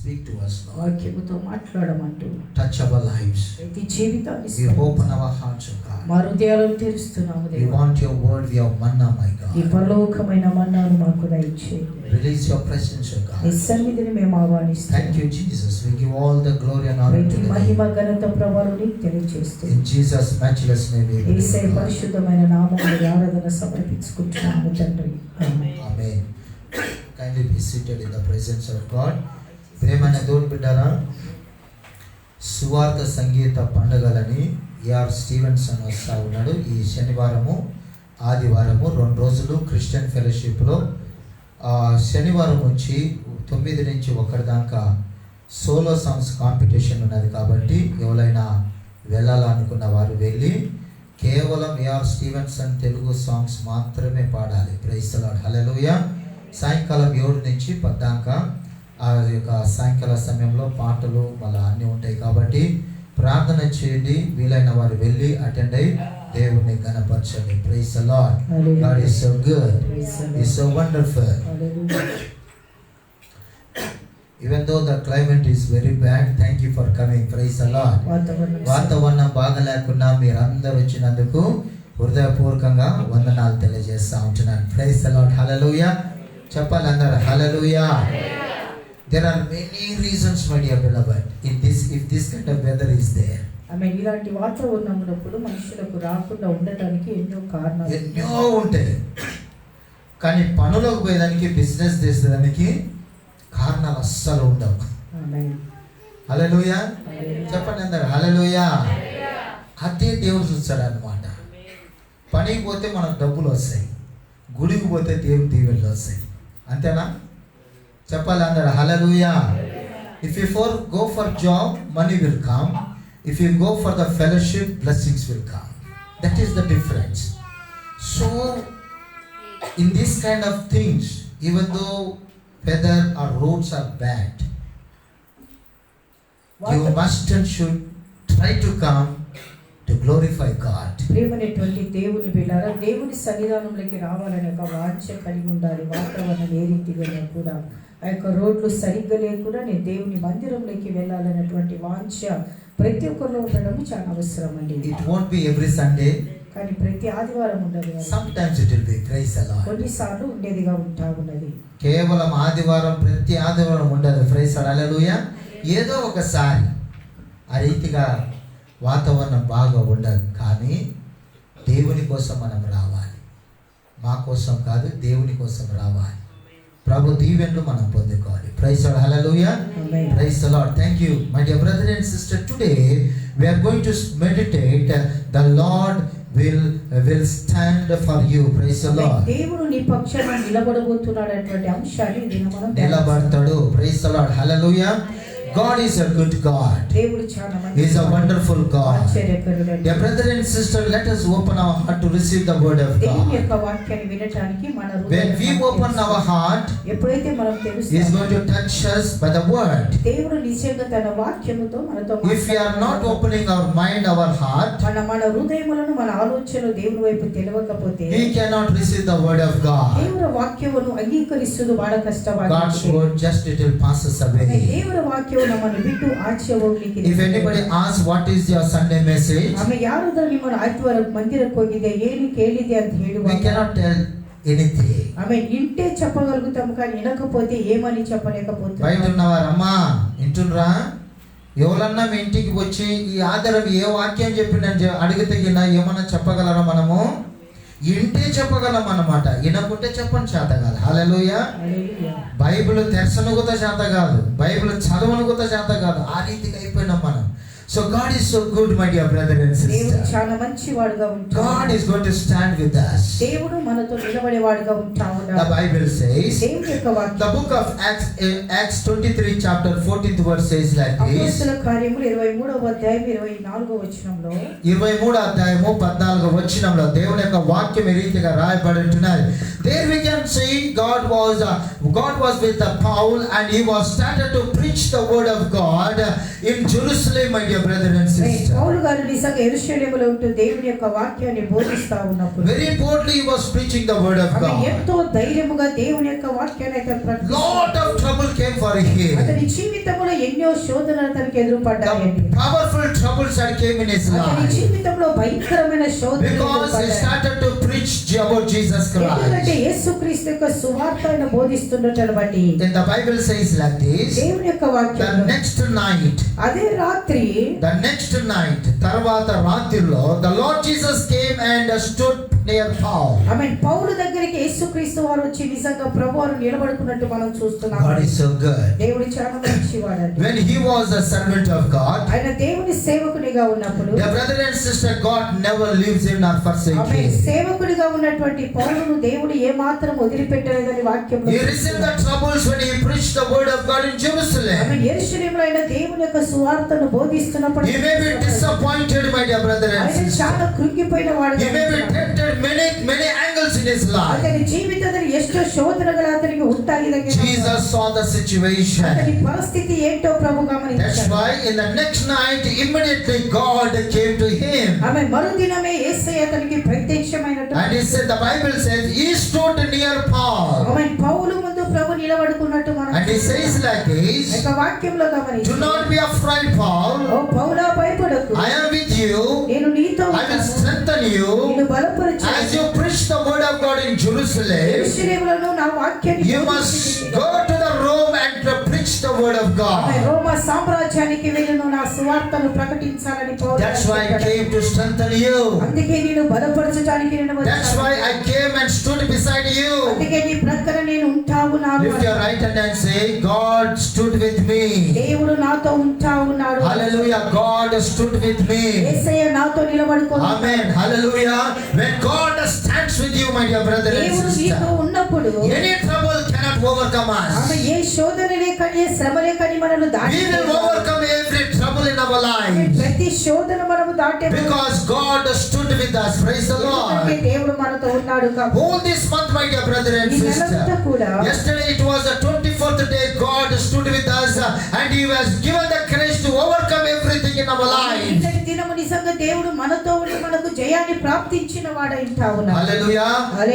Speak to us, Lord. వాక్యముతో మాట్లాడమంటూ Touch our lives. ప్రతి జీవితాన్ని We open our hearts, O God. మా హృదయాలను తెరుస్తున్నాము We దేవా. want your word, your manna, my ఈ God. పరలోకమైన మన్నాను మాకు దయచేయండి. Release your presence, O నీ God. సన్నిధిని మేము ఆహ్వానిస్తున్నాము. Thank you, Jesus. We give all the glory and honor to ప్రతి the మహిమ name. ఘనత ప్రభావం నీకు తెలియజేస్తూ In Jesus' matchless name we pray. యేసయ్య పరిశుద్ధమైన నామములో ఆరాధన సమర్పించుకుంటున్నాము తండ్రి. ఆమేన్. Amen. Kindly be seated in the presence of God. ప్రేమైన దేవుని బిడ్డలారా, సువార్త సంగీత పండుగలని ఏఆర్ స్టీవెన్సన్ వస్తూ ఉన్నాడు. ఈ శనివారము ఆదివారము 2 రోజులు క్రిస్టియన్ ఫెలోషిప్లో శనివారం వచ్చి 9 నుంచి 1 దాకా సోలో సాంగ్స్ కాంపిటీషన్ ఉన్నది. కాబట్టి ఎవరైనా వెళ్ళాలనుకున్న వారు వెళ్ళి కేవలం ఏఆర్ స్టీవెన్సన్ తెలుగు సాంగ్స్ మాత్రమే పాడాలి. Praise the Lord. హల్లెలూయా. సాయంకాలం 7 నుంచి 10 దాకా ఆ యొక్క సాయంకాల సమయంలో పాటలు మళ్ళీ అన్నీ ఉంటాయి. కాబట్టి ప్రార్థన చేయండి. వీలైన వారు వెళ్ళి అటెండ్ అయ్యి దేవుణ్ణి ఘనపరచండి. Praise the Lord. God is so good. He is so wonderful. Even though the climate is very bad, thank you for coming. Praise the Lord. వాతావరణం బాగా లేకున్నా మీరందరూ వచ్చినందుకు హృదయపూర్వకంగా వందనాలు తెలియజేస్తా ఉంటున్నాను. Praise the Lord. హల్లెలూయా. చెప్పాలి అందరూ హల్లెలూయా. There are many reasons, my dear beloved, if this kind of weather is there. ఇలాంటి వాతావరణం ఉన్నప్పుడు మనుషులకు రాకుండా ఉండటానికి ఎన్నో కారణాలు ఎన్నో ఉంటాయి. కానీ పనులకు పోయేదానికి, బిజినెస్ చేసేదానికి కారణాలు అస్సలు ఉండవు. హల్లెలూయా. చెప్పండి అందరు హల్లెలూయా. అదే దేవుడు చూస్తాడు అనమాట. పనికి పోతే మనకు డబ్బులు వస్తాయి, గుడికి పోతే దేవుని దీవెనలు వస్తాయి. అంతేనా? చెప్పాలి అందరు హల్లెలూయా. If you go for job, money will come. If you go for the fellowship, blessings will come. That is the difference. So in this kind of things, even though weather or roads are bad, you must and should try to come to glorify God. ప్రేమనేటువంటి దేవుని బిడ్డలారా, దేవుని సన్నిధానంలోకి రావాలనే ఒక వాంఛ కలిగి ఉండాలి. వాతావరణం ఏ రీతిగా కూడా ఆ యొక్క రోడ్లు సరిగ్గా లేకుండా నేను దేవుని మందిరంలోకి వెళ్ళాలనేటువంటి వాంఛ ప్రతి ఒక్కరిలో ఉండడం చాలా అవసరం అండి. It won't be every Sunday. కానీ ప్రతి ఆదివారం ఉండదు. Sometimes it will be. Praise the Lord. కొన్నిసార్లు ఉండేదిగా ఉంటా ఉన్నది. కేవలం ఆదివారం, ప్రతి ఆదివారం ఉండదు. Praise the Lord. హల్లెలూయా. ఏదో ఒకసారి ఆ రీతిగా వాతావరణం బాగా ఉండదు. కానీ దేవుని కోసం మనం రావాలి. మా కోసం కాదు, దేవుని కోసం రావాలి. ప్రభు దీవెనలు మనం పొందుకోవాలి. Praise the Lord. Hallelujah. Praise the Lord. Thank you my dear brother and sister. Today we are going to meditate the Lord will stand for you. Praise the Lord. దేవుడు నీ పక్షాన నిలబడబోతున్నాడనేటువంటి అంశాన్ని మనం నిలబడతాడు. Praise the Lord. Hallelujah. God is a good God. దేవుడు చాలా మంచి. He is a wonderful God. ఆశ్చర్యకరుడు. Dear brother and sister, let us open our heart to receive the word of దేవుని God. యొక్క వాక్యాన్ని వినడానికి మన హృదయం. When we open our heart, ఎప్పుడైతే మనం He is going to touch us by the word. దేవుడు నిజంగా తన వాక్యముతో మనతో If we are not opening our mind, our heart, మన హృదయములను, మన ఆలోచనలు దేవుని వైపు తెలవకపోతే we cannot receive the word of God. దేవుని వాక్యమును అంగీకరిస్తుడు బహಳ కష్టವಾಗಿ. God's word just it will pass us away. దేవుని వాక్యము ನಮ್ಮನ್ನು ಬಿಟ್ಟು ಆಚೆ ಹೋಗ್ಲಿಕ್ಕೆ. If anybody asks what is your Sunday message, ಆಮೇಲೆ ಯಾರಾದರೂ ನಿಮ್ಮನ್ನು ಆದಿವಾರ ಮಂದಿರಕ್ಕೆ ಹೋಗಿದೆ ಏನು ಕೇಳಿದೆ ಅಂತ ಹೇಳುವಾಗ we cannot tell anything. ఆమె ఇంటే చెప్పగలుగుతాం కానీ వినకపోతే ఏమని చెప్పలేకపోతాం. బయట ఉన్నవారమ్మా వింటున్నారా? ఎవరన్నా మీ ఇంటికి వచ్చి ఈ ఆధారం ఏ వాక్యం చెప్పిందని అడిగితే ఏమన్నా చెప్పగలరా? మనము ఇంటే చెప్పగలం అన్నమాట. వినకుంటే చెప్పని చేత కాదు. హల్లెలూయా. బైబిల్ తెరసను కూడా చేత కాదు, బైబిల్ చదవను కూడా చేత కాదు. ఆ రీతిగా అయిపోయినాం మనం. So God is so good, my dear brother and sister. దేవుడు చాలా మంచివాడుగా ఉంటాడు. God is going to stand with us. దేవుడు మనతో నిలబడేవాడుగా ఉంటాడు. The Bible says, దేవుని యొక్క వాక్యం, the book of Acts 23 chapter 14th verse says like this. అపోస్తలుల కార్యములు 23వ అధ్యాయం 24వ వచనంలో 23వ అధ్యాయము 14వ వచనంలో దేవుని యొక్క వాక్యం ఈ రీతిగా రాయబడి ఉంటున్నది. There we can see God was with Paul and he was started to preach the word of God in Jerusalem, my dear dear brother and sister. పౌలు గారు నిజంగా యెరూషలేములో ఉంటూ దేవుని యొక్క వాక్యాన్ని బోధిస్తా ఉన్నప్పుడు Very boldly he was preaching the word of God. ఎంతో ధైర్యముగా దేవుని యొక్క వాక్యాన్ని అయితే ప్రకటిస్తూ Lot of trouble came for him. అతని జీవితంలో ఎన్నో శోధనలు అతనికి ఎదురుపడ్డాయండి. Powerful troubles that came in his అతని life. జీవితంలో భయంకరమైన శోధనలు Because he ఎదురుపడ్డాయి. started to preach about Jesus ఎందుకంటే Christ. యేసుక్రీస్తు యొక్క సువార్త ఆయన బోధిస్తుండటం బట్టి Then the Bible says like this. దేవుని యొక్క The వాక్యం next night, అదే రాత్రి తర్వాత రాత్రిలో the Lord Jesus came and stood near Paul. పౌలు దగ్గరికి యేసుక్రీస్తు వారు వచ్చి నిజంగా ప్రభువారు నిలబడుకున్నట్టు మనం చూస్తున్నాం. God is so good. దేవుడు చాలా మంచివాడండి. When he was a servant of God, ఆయన దేవుని సేవకునిగా ఉన్నప్పుడు the brother and sister, God never leaves him nor forsakes him. సేవకుడిగా ఉన్నటువంటి పౌలును దేవుడు ఏ మాత్రం వదిలిపెట్టలేదని వాక్యంలో He received the troubles when he preached the word of God in Jerusalem. యెరూషలేములో ఆయన దేవుని యొక్క సువార్తను బోధిస్తున్నప్పుడు He may be disappointed, my dear brother and ఆయన sister. చాలా కృంగిపోయిన వాడు. He may be tempted many angles in his life. అతని జీవితంలో ఎన్నో శోధనలు అతనికి ఉంటాయి. Jesus saw the situation. అతని పరిస్థితి ఏంటో ప్రభు That's గమనించాడు. why in the next night immediately God came to him. మరుదినమే యేసయ్య అతనికి ప్రత్యక్షమైనట్టు. And he said, the Bible says he stood near Paul. పౌలు ముందు ప్రభు నిలబడుకున్నట్టు మనం And he says like this, ఒక వాక్యంలో do గమనించు. not be afraid, Paul. ఓ పౌలా భయపడకు. I am with you. నేను నీతో I will strengthen you. నిన్ను బలపరచు. As you preach the word of God in Jerusalem, యెరూషలేములో నా వాక్యాన్ని you must go to the Rome and preach the word of God. రోమా సామ్రాజ్యానికి వెళ్ళును నా సువార్తను ప్రకటించాలని పౌలు That's why I came to strengthen you. అందుకే నేను బలపరచడానికి నేను That's వచ్చాను. why I came and stood beside you. అందుకే నీ ప్రక్కన నేను ఉంటావు నాను. Lift your right hand and say, God stood with me. దేవుడు నాతో ఉన్నాడు. Hallelujah. God stood with me. యేసయ్య నాతో నిలబడుకొని. Amen. Hallelujah. When God stands with you, my dear brother and దేవుడు నీతో sister, ఉన్నప్పుడు any trouble cannot overcome us. ఏ శోధనలే కానీ ఏ శ్రమలే కానీ మనల్ని We will overcome every trouble in our lives ప్రతి శోధన మనము దాటే because God stood with us. Praise the Lord. దేవుడు మనతో ఉన్నాడు కాబట్టి. All this month, my dear brother and ఈ నెలంతా sister, కూడా yesterday it was the 24th day. God stood with us and He has given the courage to overcome everything in our lives. ఇంతటి దినము నిజంగా దేవుడు మనతో ఉండి మనకు జయాన్ని ప్రాప్తించిన వాడై ఉన్నాడు. Hallelujah.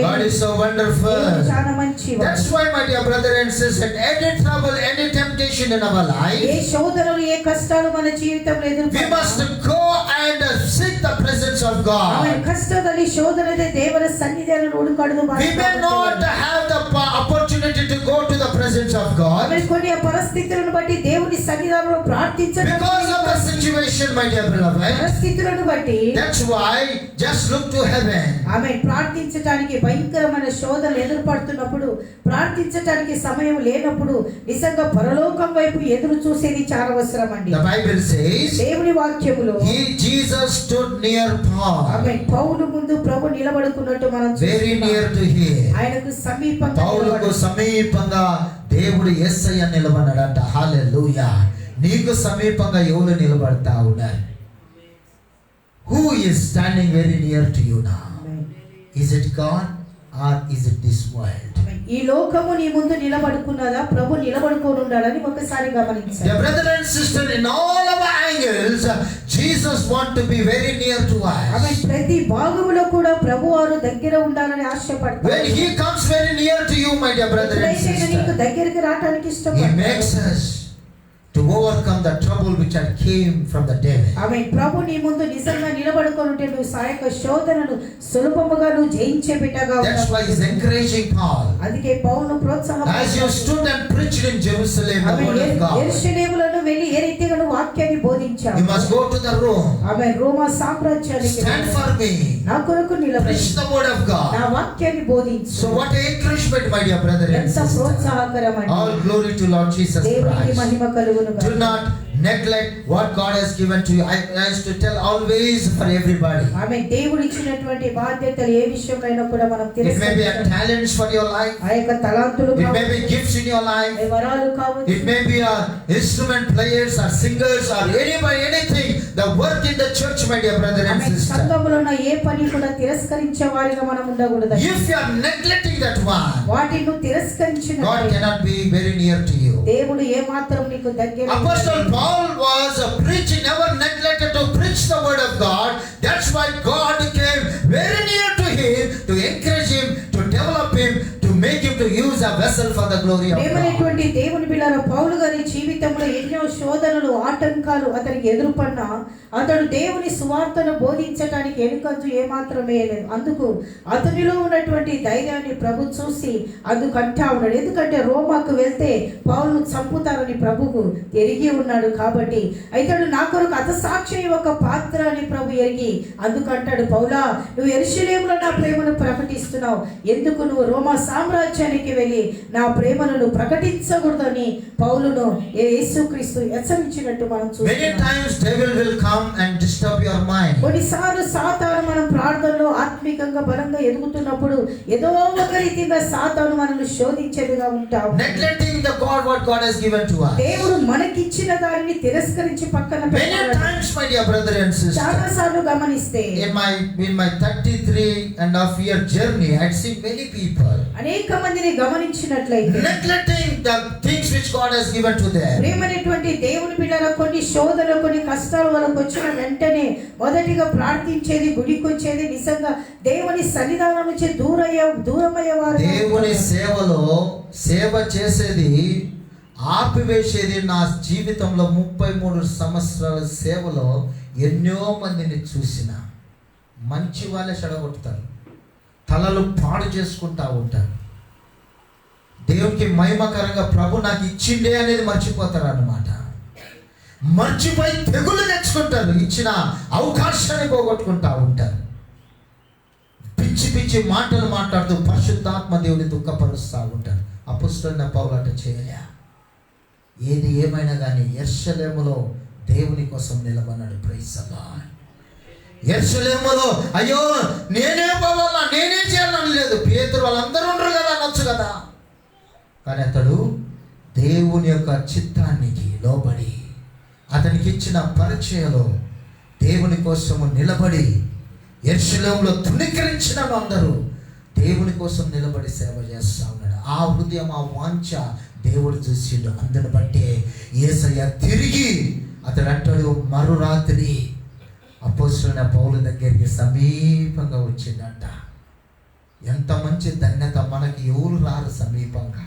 God is so wonderful. దేవుడు చాలా మంచివాడు. That's why, my dear brother and sister, any trouble, any temptation in our life, ఏ శోధనలు ఏ కష్టాలు మన జీవితంలో we ఎదుర్కొన్నా must go and seek the presence of God. కష్టದಲ್ಲಿ శోధనదే దేవರ సన్నిధిಯನ್ನು ಹುಡುಕಾಡುವುದು We may not have the opportunity to go to the presence of God కొన్ని పరిస్థితులను బట్టి దేవుని సన్నిధానంలో ప్రార్థించడం because of the situation, my dear beloved. పరిస్థితులను బట్టి That's why just look to heaven. ఆమె ప్రార్థించడానికి భయంకరమైన శోధనలు ఎదురుపడుతున్నప్పుడు ప్రార్థించడానికి సమయం లేనప్పుడు నిజంగా పరలోకం వైపు ఎదురు చూసేది చాలా అవసరం అండి. The Bible says దేవుని వాక్యములో Jesus stood near Paul. ఆమె పౌలు ముందు ప్రభు నిలబడుకున్నట్టు మనం Very near to him. ఆయనకు సమీపంగా పౌలుకు సమీపంగా దేవుడు యేసయ్య నిలబడ్డాడట. హల్లెలూయా. నీకు సమీపంగా ఎవరు నిలబడతా ఉన్నారు? Who is standing very near to you now? Is it God or is it this world? ఈ లోకము నీ ముందు నిలబడుకున్నదా ప్రభు నిలబడుకొని ఉండాలని ఒకసారి గమనించాలి. Dear brother and sister, in all our angles, Jesus want to be very near to us. ప్రతి భాగములో కూడా ప్రభువారు దగ్గర ఉండాలని ఆశపడతారు. When He comes very near to you, my dear brother and నీకు sister, దగ్గరికి రావడానికి He ఇష్టపడతారు. makes us to overcome the trouble which had came from the devil. ప్రభు నీ ముందు నిజంగా నిలబడుకొని ఉంటే నువ్వు సాయక శోధనను సులభముగా నువ్వు జయించే బిడ్డగా That's why He's encouraging Paul. అందుకే పౌలును As you stood and preached in Jerusalem the word of God, యెరూషలేములో వెళ్ళి ఏ రీతిగా నువ్వు వాక్యాన్ని బోధించావు. you must go to the Rome. రోమా సామ్రాజ్యానికి Stand for me. నా కొరకు నిలబడి Preach the word of నా God. వాక్యాన్ని బోధించు. So what an encouragement, my dear brother and ఎంత sister. ప్రోత్సాహకరమండి. All glory to Lord Jesus దేవునికి Christ. మహిమ కలుగును Do not neglect what God has given to you. I used to tell always for everybody. దేవుడు ఇచ్చినటువంటి బాధ్యతలు ఏ విషయంలో కూడా మనం It may be a talents for your life. ఆ యొక్క తలాంతులు It may be gifts in your life. వరాలు కావచ్చు. It may be instrument players or singers or anybody, anything. The work in the church, my dear brother and sister. సంఘములో ఉన్న ఏ పని కూడా తిరస్కరించే వారిగా మనం ఉండకూడదు. If you are neglecting that one, వాటిని నువ్వు తిరస్కరించిన God cannot be very near to you. దేవుడు ఏ మాత్రం నీకు దగ్గర. Apostle Paul Paul was a preacher, never neglected to preach the word of God. That's why God came very near to him to encourage him, to develop him, to make him to use a vessel for the glory of God. ప్రేమనేటువంటి దేవుని బిడ్డలారా, పౌలు గారి జీవితంలో ఎన్నో శోధనలు, ఆటంకాలు అతనికి ఎదురుపడినా అతడు దేవుని సువార్తను బోధించడానికి వెనుకంజు ఏమాత్రం వేయలేదు. అందుకు అతనిలో ఉన్నటువంటి ధైర్యాన్ని ప్రభు చూసి అందుకంటా ఉన్నాడు. ఎందుకంటే రోమాకు వెళ్తే పౌలును చంపుతారని ప్రభుకు ఎరిగి ఉన్నాడు. కాబట్టి ఇతడు నా కొరకు హతసాక్షి ఒక పాత్ర అని ప్రభు ఎరిగి అందుకంటాడు, పౌలా, నువ్వు యెరూషలేములో నా ప్రేమను ప్రకటిస్తున్నావు, ఎందుకు నువ్వు రోమా సామ్రాజ్యానికి వెళ్ళి నా ప్రేమను నువ్వు ప్రకటించకూడదని పౌలును యేసుక్రీస్తు హెచ్చరించినట్టు మనం చూస్తున్నాం. Many times devil will come and disturb your mind. కొన్నిసార్లు సాతాను మనం ప్రార్థనలో ఆత్మికంగా బలంగా ఎదుగుతున్నప్పుడు ఏదో ఒక రీతిగా సాతాను మనల్ని శోధించేదిగా ఉంటాడు. Neglecting the God what God has given to us. దేవుడు మనకిచ్చిన దానిని తిరస్కరించి పక్కన Many times, my dear brother and sister, చాలా సార్లు గమనిస్తే in my 33.5 year journey, I had seen many people అనేక మందిని గమనించినట్లయితే neglecting the things which God has given to them. ప్రేమనేటువంటి దేవుని బిడ్డల కొన్ని శోధనలు, కొన్ని కష్టాలు వాళ్ళకు వచ్చిన వెంటనే మొదటిగా ప్రార్థించేది, గుడికి వచ్చేది, నిజంగా దేవుని సన్నిధానం నుంచి దూరమయ్యేవారు. దేవుని సేవలో సేవ చేసేది ఆపివేసేది. నా జీవితంలో 33 సంవత్సరాల సేవలో ఎన్నో మందిని చూసిన మంచి వాళ్ళే చెడగొడతారు, తలలు పాడు చేసుకుంటా ఉంటారు. దేవునికి మహిమకరంగా ప్రభు నాకు ఇచ్చిండే అనేది మర్చిపోతారు అన్నమాట. మర్చిపోయి తెగులు తెచ్చుకుంటారు, ఇచ్చిన అవకాశాన్ని పోగొట్టుకుంటా ఉంటారు. పిచ్చి పిచ్చి మాటలు మాట్లాడుతూ పరిశుద్ధాత్మ దేవుని దుఃఖపరుస్తూ ఉంటారు. అపొస్తలుడైన పౌలు అట్ట చేయలే. ఏది ఏమైనా కానీ యెరూషలేములో దేవుని కోసం నిలబడినాడు. Praise the lord. యెరూషలేములో అయ్యో నేనే పోవాలా, నేనే చేయాలని లేదు. పేతురు వాళ్ళందరూ ఉండరు కదా, అనొచ్చు కదా. కానీ అతడు దేవుని యొక్క చిత్తానికి లోబడి అతనికి ఇచ్చిన పరిచయలో దేవుని కోసము నిలబడి యెరూషలేములో తృణీకరించిన అందరూ దేవుని కోసం నిలబడి సేవ చేస్తూ ఉన్నాడు. ఆ హృదయం, ఆ వాంఛ దేవుడు చూసిండు. అందుని బట్టే యేసయ్య తిరిగి అతడు అంటాడు, మరురాత్రి అపొస్తలుడైన పౌలు దగ్గరికి సమీపంగా వచ్చిందంట. ఎంత మంచి ధన్యత! మనకి ఎవరు రారు సమీపంగా.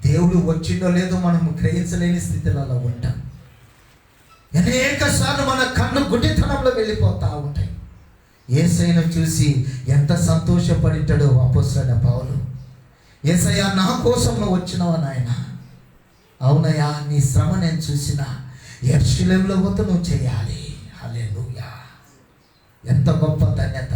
దేవుడు వచ్చిందో లేదో మనం గ్రహించలేని స్థితిలో ఉంటాం. అనేక సార్లు మన కన్ను గుడ్డితనంలో వెళ్ళిపోతూ ఉంటాయి. యేసయ్యను చూసి ఎంత సంతోషపడిటాడో అపొస్తలుడైన పౌలు. యేసయ్య, నా కోసం నువ్వు వచ్చినావా నాయన? అవునయ్యా, నీ శ్రమ నేను చూసిన, యెరూషలేములో పోతే నువ్వు చేయాలి. హల్లెలూయా! ఎంత గొప్ప ధన్యత!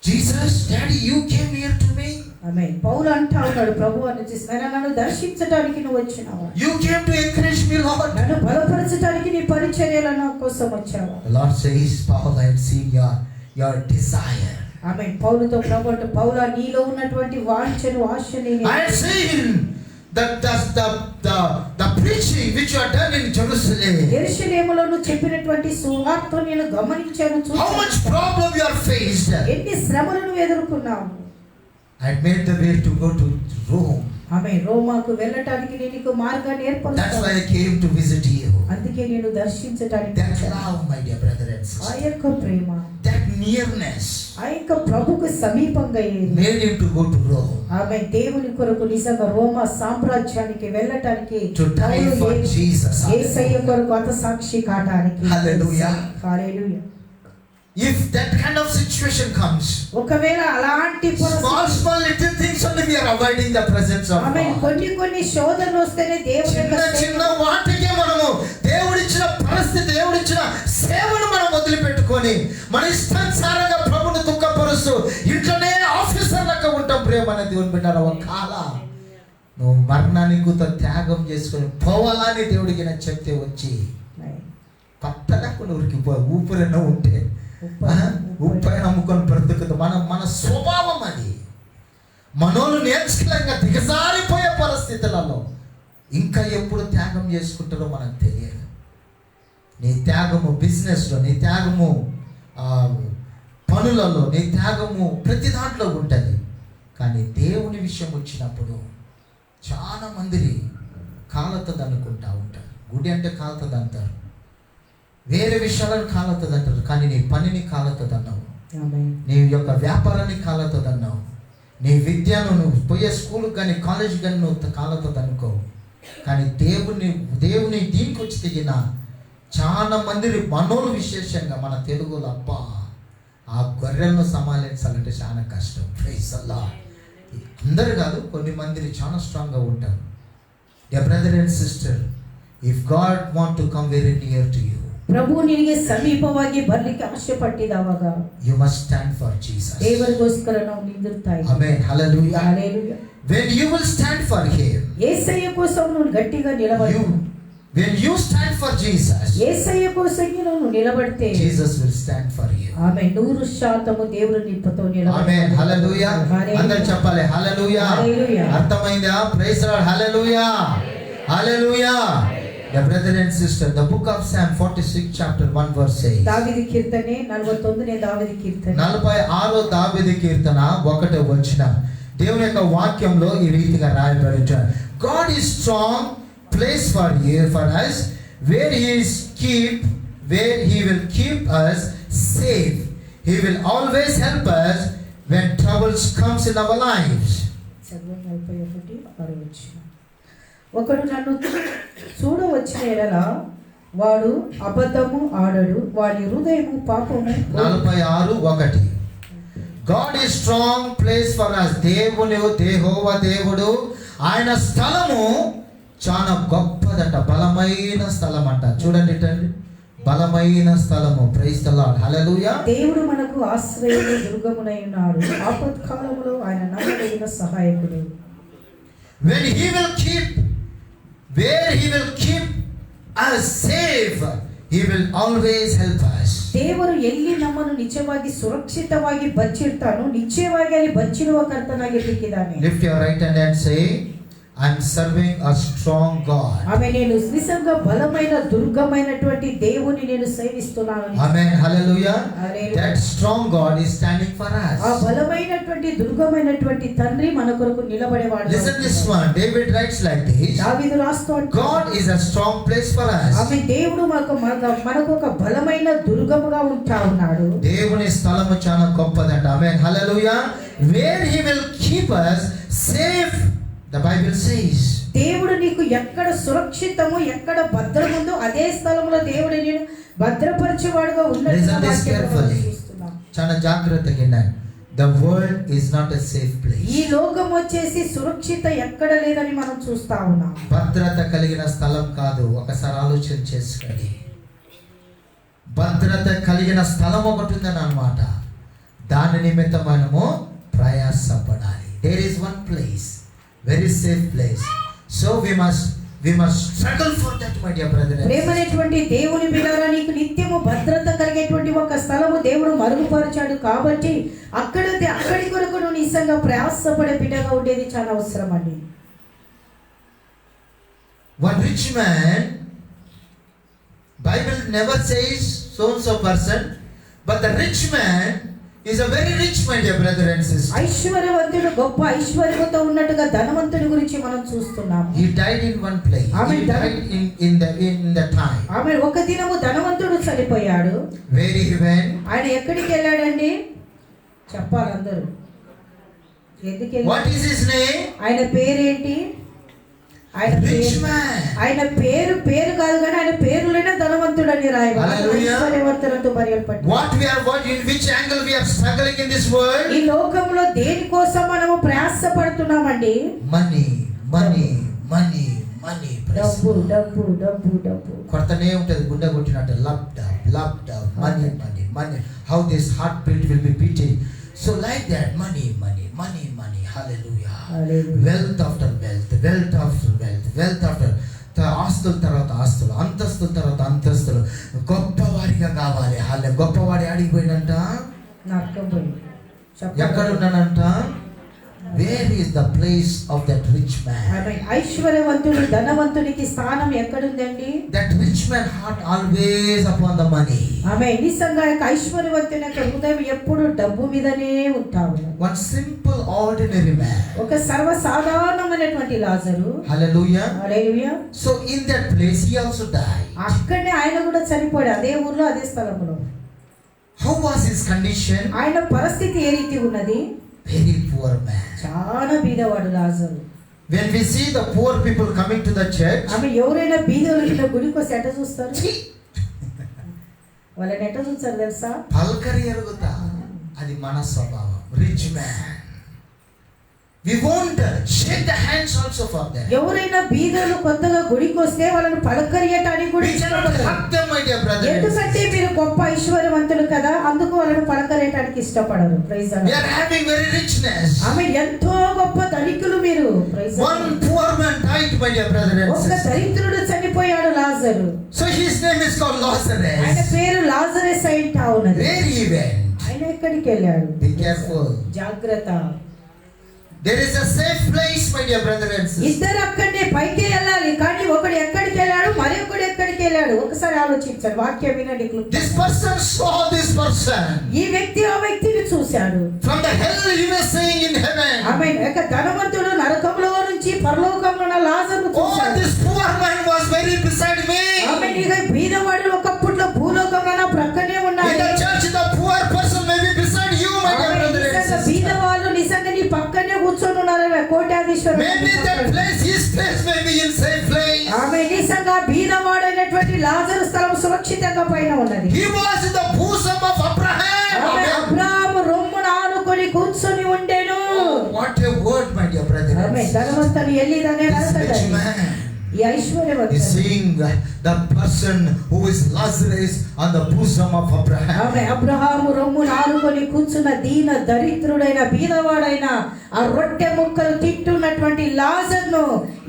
Jesus, daddy, you came here to me. ఆమేన్. పౌలు అంటా ఉన్నాడు, ప్రభువుని చూసి, నన్ను దర్శించడానికి నువ్వు వచ్చినావా? You came to encourage me Lord. నన్ను బలపరచడానికి నీ పరిచర్యల నా కోసం వచ్చావా? The Lord says, Paul, I have seen your desire. ఆమేన్. పౌలుతో ప్రభు అంటూ, పౌలా, నీలో ఉన్నటువంటి వాంఛను, ఆశని I have seen the preaching which you have done in Jerusalem. యెరూషలేములో నువ్వు చెప్పినటువంటి సువార్తను నేను గమనించాను, How చూశాను. much problem you are faced. ఎన్ని శ్రమలను ఎదుర్కొన్నావు. I made the way to go to Rome. ఆమేన్. రోమాకు వెళ్ళటానికి నేను నీకు మార్గాన్ని That's ఏర్పరుస్తాను. why I came to visit you. అందుకే నేను దర్శించడానికి That వచ్చాను. love, my dear brother and ఆ sister, యొక్క ప్రేమ, that nearness ఆ యొక్క ప్రభుకు సమీపంగా ఏది. made him to go to Rome. ఆమె దేవుని కొరకు నిజంగా రోమా సామ్రాజ్యానికి వెళ్ళటానికి, To die for Jesus. యేసయ్య కొరకు హతసాక్షి కాటానికి. Hallelujah. Hallelujah. If that kind of situation comes, ఒకవేళ అలాంటి small little things only, we are avoiding the presence of ఆమె God. కొన్ని శోధనలు వస్తేనే దేవుని యొక్క చిన్న వాటికే మనము దేవుడిచ్చిన పరిస్థితి, దేవుడిచ్చిన సేవను మనం వదిలిపెట్టుకొని మన ఇష్టానుసారంగా ప్రభుని దుఃఖపరుస్తూ ఇంట్లోనే ఆఫీసర్ లెక్క ఉంటాం. ప్రేమ అనే దేవుని బిడ్డారా, ఒక కాల నువ్వు మరణానికి త్యాగం చేసుకొని పోవాలని దేవుడికి నేను చెప్తే వచ్చి పత్తలకు ఉరికిపో ఊపిరిన ఉంటే ఉప్పైన అమ్ముకొని బ్రతుకుతాం. మన స్వభావం అది. మనోళ్ళు నేర్చుకోలేక దిగజారిపోయే పరిస్థితులలో ఇంకా ఎప్పుడు త్యాగం చేసుకుంటారో మనకు తెలియదు. నీ త్యాగము బిజినెస్లో, నీ త్యాగము పనులలో, నీ త్యాగము ప్రతి దాంట్లో ఉంటుంది. కానీ దేవుని విషయం వచ్చినప్పుడు చాలా మంది కాలతో అనుకుంటా ఉంటారు, గుడి అంటే కాలుతుంది అంటారు, వేరే విషయాలను కాలుతుంది అంటారు, కానీ నీ పనిని కాలుతుంది అన్నావు, నీ యొక్క వ్యాపారాన్ని కాలుతుంది అన్నావు, నీ విద్యను నువ్వు పోయే స్కూల్కి కానీ కాలేజీకి కానీ నువ్వు కాలుతుంది అనుకో. కానీ దేవుని దీనికి వచ్చి తెగిన చాలా మంది మనోలు, విశేషంగా మన తెలుగులో అబ్బా ఆ గొర్రెలను సమాలించాలంటే చాలా కష్టం. Praise the Lord. అందరు కాదు, కొన్ని మంది చాలా స్ట్రాంగ్గా ఉంటారు. Dear brother and sister, if God want to come very near to you, ಪ್ರಭು ನಿನಗೆ ಸಮೀಪವಾಗಿ ಬರ್ಲಿಕ್ಕೆ ಆಸೆ ಪಟ್ಟಿದವಾಗ you must stand for Jesus. ದೇವರಿಗೋಸ್ಕರ ನಾವು ನಿಂತಿರ್ತಾ ಇದ್ದೀವಿ. Amen. Hallelujah. Hallelujah. When you will stand for him, యేసయ్య కోసం నువ్వు గట్టిగా నిలబడు. When you stand for Jesus, యేసయ్య కోసం నువ్వు నిలబడితే Jesus will stand for you. ఆమేన్. 100% దేవుడు నీతో నిలబడతాడు. Amen. Hallelujah. అందరూ చెప్పాలి hallelujah. అర్థమైందా? Praise the Lord. Hallelujah. Hallelujah. The brother and sister, the book of Psalm 46 chapter 1 verse says, దావీదు కీర్తనే 41నే దావీదు కీర్తన 46వ దావీదు కీర్తన 1వ వచనం దేవుని యొక్క వాక్యంలో ఈ రీతిగా రాయబడింది. God is strong place for you, for us, where he will keep us safe. He will always help us when troubles comes in our lives. ఒకడు నన్ను చూడవచ్చిన ఎడల వాడు అబద్ధము ఆడడు, వాడి హృదయము పాపము. 46:1 God is strong place for us. యెహోవా దేవుడు ఆయన స్థలము చాలా గొప్పదట, బలమైన స్థలం అంట. చూడండి తండ్రి, బలమైన స్థలము. Praise the Lord. హల్లెలూయా. దేవుడు మనకు ఆశ్రయము దుర్గమునై ఉన్నాడు, ఆపత్కాలములో ఆయన నమ్మదగిన సహాయకుడు. When he will keep, where he will keep us safe, he will always help us. ದೇವರು ಎಲ್ಲಿ ನಮ್ಮನ್ನು ನಿಜವಾಗಿ ಸುರಕ್ಷಿತವಾಗಿ ಬಚ್ಚಿರ್ತಾನೋ, ನಿಶ್ಚಯವಾಗಿ ಅಲ್ಲಿ ಬಚ್ಚಿರುವ ಕರ್ತನಾಗಿರ್ಲಿಕ್ಕಿದ್ದಾನೆ. Lift your right hand and say, I am serving a strong God. ఆమె నేను నిజంగా బలమైన దుర్గమైనటువంటి దేవుని నేను సేవిస్తున్నాను. Amen. Hallelujah. That strong God is standing for us. ఆ బలమైనటువంటి దుర్గమైనటువంటి తండ్రి మన కొరకు నిలబడేవాడు. Listen this one. David writes like this. దావీదు రాస్తాడు, God is a strong place for us. ఆమె దేవుడు మనకు ఒక బలమైన దుర్గముగా ఉంటా ఉన్నాడు. దేవుని స్థలము చాలా గొప్పదంట. Amen. Hallelujah. Where he will keep us safe, the Bible says. దేవుడు నీకు ఎక్కడ సురక్షితము, ఎక్కడ భద్రముందో అదే స్థలంలో దేవుడు నేను భద్రపరిచేవాడుగా ఉన్నాడు. చాలా జాగ్రత్తగా వినండి. The world is not a safe place. ఈ లోకం వచ్చేసి సురక్షిత ఎక్కడ లేదని మనం చూస్తా ఉన్నాం. భద్రత కలిగిన స్థలం కాదు. ఒకసారి ఆలోచన చేసుకోండి. భద్రత కలిగిన స్థలం ఒకటి ఉందని అన్నమాట. దాని నిమిత్తం మనము ప్రయాసపడాలి. There is one place, very safe place. So we must struggle for that, my dear brother. ప్రేమనేటువంటి దేవుని బిడ్డలారా, నీకు నిత్యము భద్రత కలిగేటువంటి ఒక స్థలము దేవుడు మరుగుపరిచాడు. కాబట్టి అక్కడి కొరకు నువ్వు నిజంగా ప్రయాసపడే బిడ్డగా ఉండేది చాలా అవసరం అండి. One rich man, Bible never says so and so person, but the rich man is a very rich man, dear brother and sister. ఐశ్వర్యవంతుడు, గొప్ప ఐశ్వర్యంతో ఉన్నట్టుగా ధనవంతుడి గురించి మనం చూస్తున్నాం. He died in one place. He died in the time. ఆమె ఒక దినము ధనవంతుడు చనిపోయాడు. Where he went? ఆయన ఎక్కడికి వెళ్ళాడండి? చెప్పాలి అందరూ. ఎందుకు? What is his name? ఆయన పేరేంటి? ఆయన పేరు కాదు కానీ ఆయన పేరులోనే ధనవంతుడు అని రాయబడింది. ఐశ్వర్యవంతులతో పరిగెత్తబడ్డాడు. In which angle we are struggling in this world? ఈ లోకంలో దేని కోసం మనము ప్రయాసపడుతున్నామండి? Money. డబ్బు. కొడతనే ఉంటది, గుండె కొట్టినట్టు. Loved up, money. How this heartbeat will be beating. So like that, money. Hallelujah. Wealth after wealth. ఆస్తుల తర్వాత ఆస్తులు, అంతస్తుల తర్వాత అంతస్తులు. గొప్పవాడిగా కావాలి. గొప్పవాడి ఆడిపోయినంట, ఎక్కడ ఉన్నానంట? Where is the place of that rich man? ఐశ్వర్యవంతుడు ధనవంతునికి స్థానం ఎక్కడుందండి? That rich man heart always upon the money. ఆమె నిజంగా యొక్క ఐశ్వర్యవంతుని యొక్క హృదయం ఎప్పుడు డబ్బు మీదనే ఉంటావు. One simple ordinary man. ఒక సర్వసాధారణమైనటువంటి లాజరు. Hallelujah. Hallelujah. So in that place he also died. అక్కడనే ఆయన కూడా చనిపోయాడు, అదే ఊర్లో అదే స్థలంలో. How was his condition? ఆయన పరిస్థితి ఏ రీతి ఉన్నది? Very poor man. చాలా బీదవాడు లాజరు. When we see the poor people coming to the church, ఆమె ఎవరైనా బీదోళ్ళ గుడికి వస్తే ఎట్ట చూస్తారు? వాళ్ళని ఎట్ట చూస్తారు తెలుసా? పల్కరి ఎరుగుతా. అది మన స్వభావం. Rich man. We won't shake the hands also for them. ఎవరైనా బీదలు కొత్తగా గుడికి వస్తే వాళ్ళని పలకరియటానికి కూడా ఎందుకంటే మీరు గొప్ప ఐశ్వర్యవంతులు కదా, అందుకు వాళ్ళని పలకరియటానికి ఇష్టపడరు. Praise the Lord. We are having very richness. ఆమె ఎంతో గొప్ప ధనికులు మీరు. Praise the Lord. One poor man died, my dear brother and ఒక sister. దరిద్రుడు చనిపోయాడు, లాజరు. So his name is called Lazarus. ఆయన పేరు లాజరస్ అయింటా ఉన్నది. Where he went? ఆయన ఎక్కడికి వెళ్ళాడు? Be careful. జాగ్రత్త. There is a safe place, my dear brother and sister. ఇద్దరు అక్కడే పైకి వెళ్ళాలి, కానీ ఒకడు ఎక్కడికి వెళ్ళాడు, మరొకడు ఎక్కడికి వెళ్ళాడు? ఒకసారి ఆలోచించాడు. వాక్యం వినండి. This person saw this person. ఈ వ్యక్తి ఆ వ్యక్తిని చూశాడు. From the hell he was saying in heaven. ఆమేన్. ఒక ధనవంతుడు నరకంలో నుంచి పరలోకంలో ఉన్న లాజరును Oh, చూశాడు. this poor man was very beside me. ఆమేన్. ఇక బీదవాడు ఒకప్పుట్లో భూలోకంలో నా ప్రక్కనే In ఉన్నాడు. the church, the poor person may be beside you, my dear brother and sister. బీదవాళ్ళు నిజంగా నీ పక్కనే కూర్చొని ఉన్నారు. కోటాధీశ్వరుడు. Maybe that place, his place may be in safe place. ఆమేన్. నిజంగా బీదవాడైనటువంటి లాజరు స్థలం సురక్షితంగా పైన ఉన్నది. He was in the bosom of Abraham. ఆమేన్. అబ్రాహాము రొమ్మున ఆనుకొని కూర్చొని ఉండెను. Oh, what a word, my dear brother and amen. sister. ధనవంతుడు ఎల్లిదనే This rich నరకదది. man ఈ ఐశ్వర్యవంతుడు is seeing the person who is Lazarus on the bosom of Abraham. ఆమేన్. అబ్రహాము రొమ్మున ఆనుకొని కూర్చున్న దీన దరిద్రుడైన బీదవాడైన ఆ రొట్టె ముక్కలు తింటున్నటువంటి లాజరును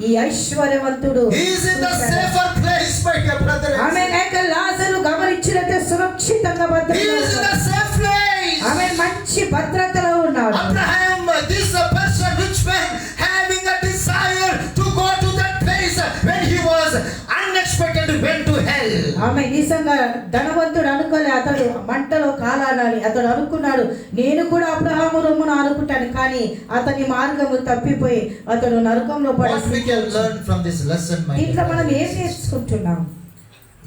ఈ ఐశ్వర్యవంతుడు He is in the safer place, my dear brother and amen. sister. ఏక లాజరు గమనించినట్టే సురక్షితంగా He is in the safe place. ఆమేన్. మంచి భద్రతలో ఉన్నాడు. Abraham, this person, rich man, having a desire to go to that place when he was unexpected went to hell. ఆమె నిజంగా ధనవంతుడు అనుకోలే, అతడు మంటలో కాలాలని అతడు అనుకున్నాడు. నేను కూడా అబ్రహాము రొమ్మున అనుకుంటాను, కానీ అతని మార్గము తప్పిపోయి అతడు నరకంలో What we can learn from this lesson, my dear ఇంట్లో మనం brother ఏం and sister? నేర్చుకుంటున్నాం?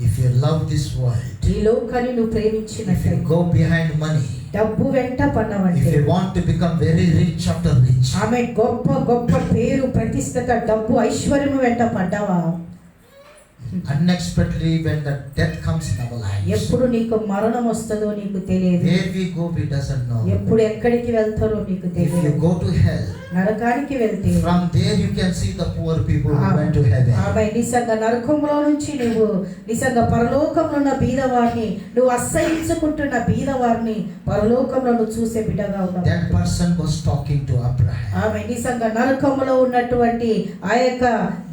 If you love this world, ఈ లోకాన్ని నువ్వు if ప్రేమించినట్లయితే, you go behind money, డబ్బు వెంట if పన్నవంటే, you want to become very rich after rich, ఆమె గొప్ప గొప్ప పేరు ప్రతిష్టత డబ్బు ఐశ్వర్యము వెంట పడ్డావా? unexpectedly when the death comes in our lives, ఎప్పుడు నీకు మరణం వస్తుందో నీకు తెలియదు. where we go we doesn't know. ఎప్పుడు ఎక్కడికి వెళ్తారో నీకు If తెలియదు. you go to hell, నరకానికి వెళ్తే from there you can see the poor people who went to heaven. ఆమె నిజంగా నరకంలో నుంచి నువ్వు నిజంగా పరలోకంలో ఉన్న బీదవారిని, నువ్వు అసహించుకుంటున్న బీదవారిని పరలోకంలో నువ్వు చూసే బిడ్డగా ఉన్నావు. That person was talking to Abraham. ఆమె నిజంగా నరకంలో ఉన్నటువంటి ఆ యొక్క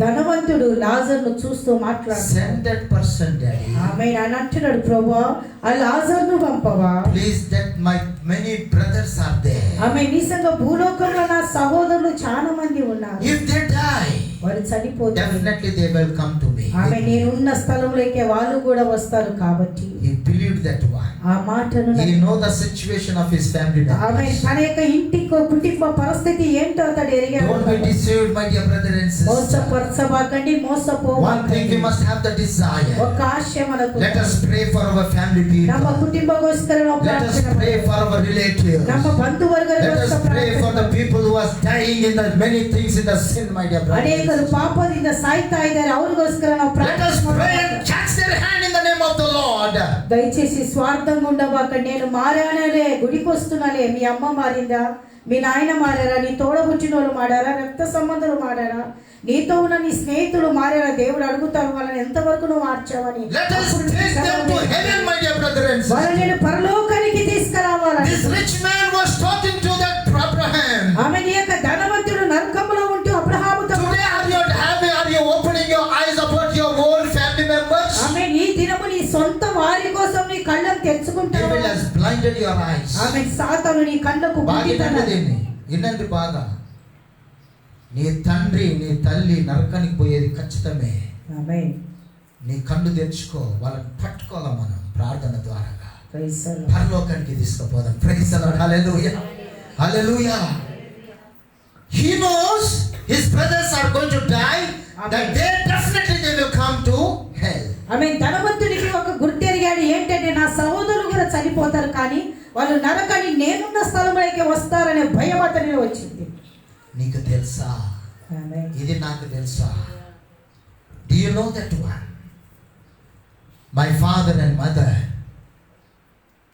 ధనవంతుడు లాజరును చూస్తూ మాట్లాడుతున్నాడు. Send that person, Daddy. ఆమె ఆయన అంటున్నాడు, ప్రభువా ఆ లాజరును పంపవా. Please, that my many brothers are there. ఆమె నిజంగా భూలోకంలో నా సహోదరులు చాలా మంది ఉన్నారు. If they die, వారు చనిపోతారు. definitely they will come to me. ఆమె నేనున్న స్థలంలోకి వాళ్ళు కూడా వస్తారు. కాబట్టి He believed that one. ఆ మాటను He know the situation of his family ఆమె members. తన యొక్క ఇంటికి కుటుంబ పరిస్థితి ఏంటో అతడు ఎరిగాడు. Don't be deceived, my dear brother and sister. మోసపరచబాకండి, One thing మోసపోకండి. we must have the desire. ఒక ఆశ మనకు. Let us pray for our family ನಮ್ಮ people. కుటుంబకోస్కర Let us pray for our relatives. ನಮ್ಮ ಬಂಧುವರ್ಗರ Let us pray for the people who are dying in the many things in the sin, my dear brother. ಅನೇಕರು ಪಾಪದಿಂದ ಸಾಯ್ತಾ ಇದ್ದಾರೆ, ಅವ್ರಿಗೋಸ್ಕರ ನಾವು Let us pray and catch their hand in the name of the Lord. దయచేసి స్వార్థంగా ఉండబాకండి. నేను మారానలే, గుడికి వస్తున్నాలే, మీ అమ్మ మారిందా, మీ నాయన మారారా, నీ తోడబుట్టిన వాళ్ళు మారారా, రక్త సంబంధులు మారారా, నీతో ఉన్న నీ స్నేహితులు మారారా, దేవుడు అడుగుతారు వాళ్ళని ఎంతవరకు నువ్వు మార్చావని. Let us take them to heaven, my dear brother and sister. వాళ్ళని నేను పరలోకానికి తీసుకురావాలని. This rich man was talking to that Abraham. ఆమె నీ యొక్క ధనవంతుడు నరకంలో ఉంటూ అబ్రహాముతో Today are you opening your eyes about your own family members? ఆమె ఈ దినము నీ సొంత వారి కోసం నీ కళ్ళను తెచ్చుకుంటావు. Devil has blinded your eyes. ఆమె సాతాను నీ కళ్ళకు గుడ్డితనాన్ని. ఇన్నంది బాగా నీ తండ్రి నీ తల్లి నరకానికి పోయేది ఖచ్చితమే. ఆమేన్. నీ కళ్ళు తెరుచుకో, వాళ్ళని పట్టుకోవాలా మనం ప్రార్థన ద్వారాగా ప్రైజ్ ద లార్డ్. పరలోకానికి తీసుకుపోదాం. Praise the Lord. హల్లెలూయా, హల్లెలూయా. He knows his brothers are going to die, that they definitely they will come to hell. ఆమేన్. ధనవంతుడికి ఒక గుర్తెరిగాడు, ఏంటంటే నా సహోదరులు కూడా చనిపోతారు, కానీ వాళ్ళు నరకని నేనున్న స్థలంలోకి వస్తారనే భయం అతనిలో వచ్చింది. నీకు తెలుసా? ఆమేన్. ఇది నాకు తెలుసా? Do you know that one? My father and mother,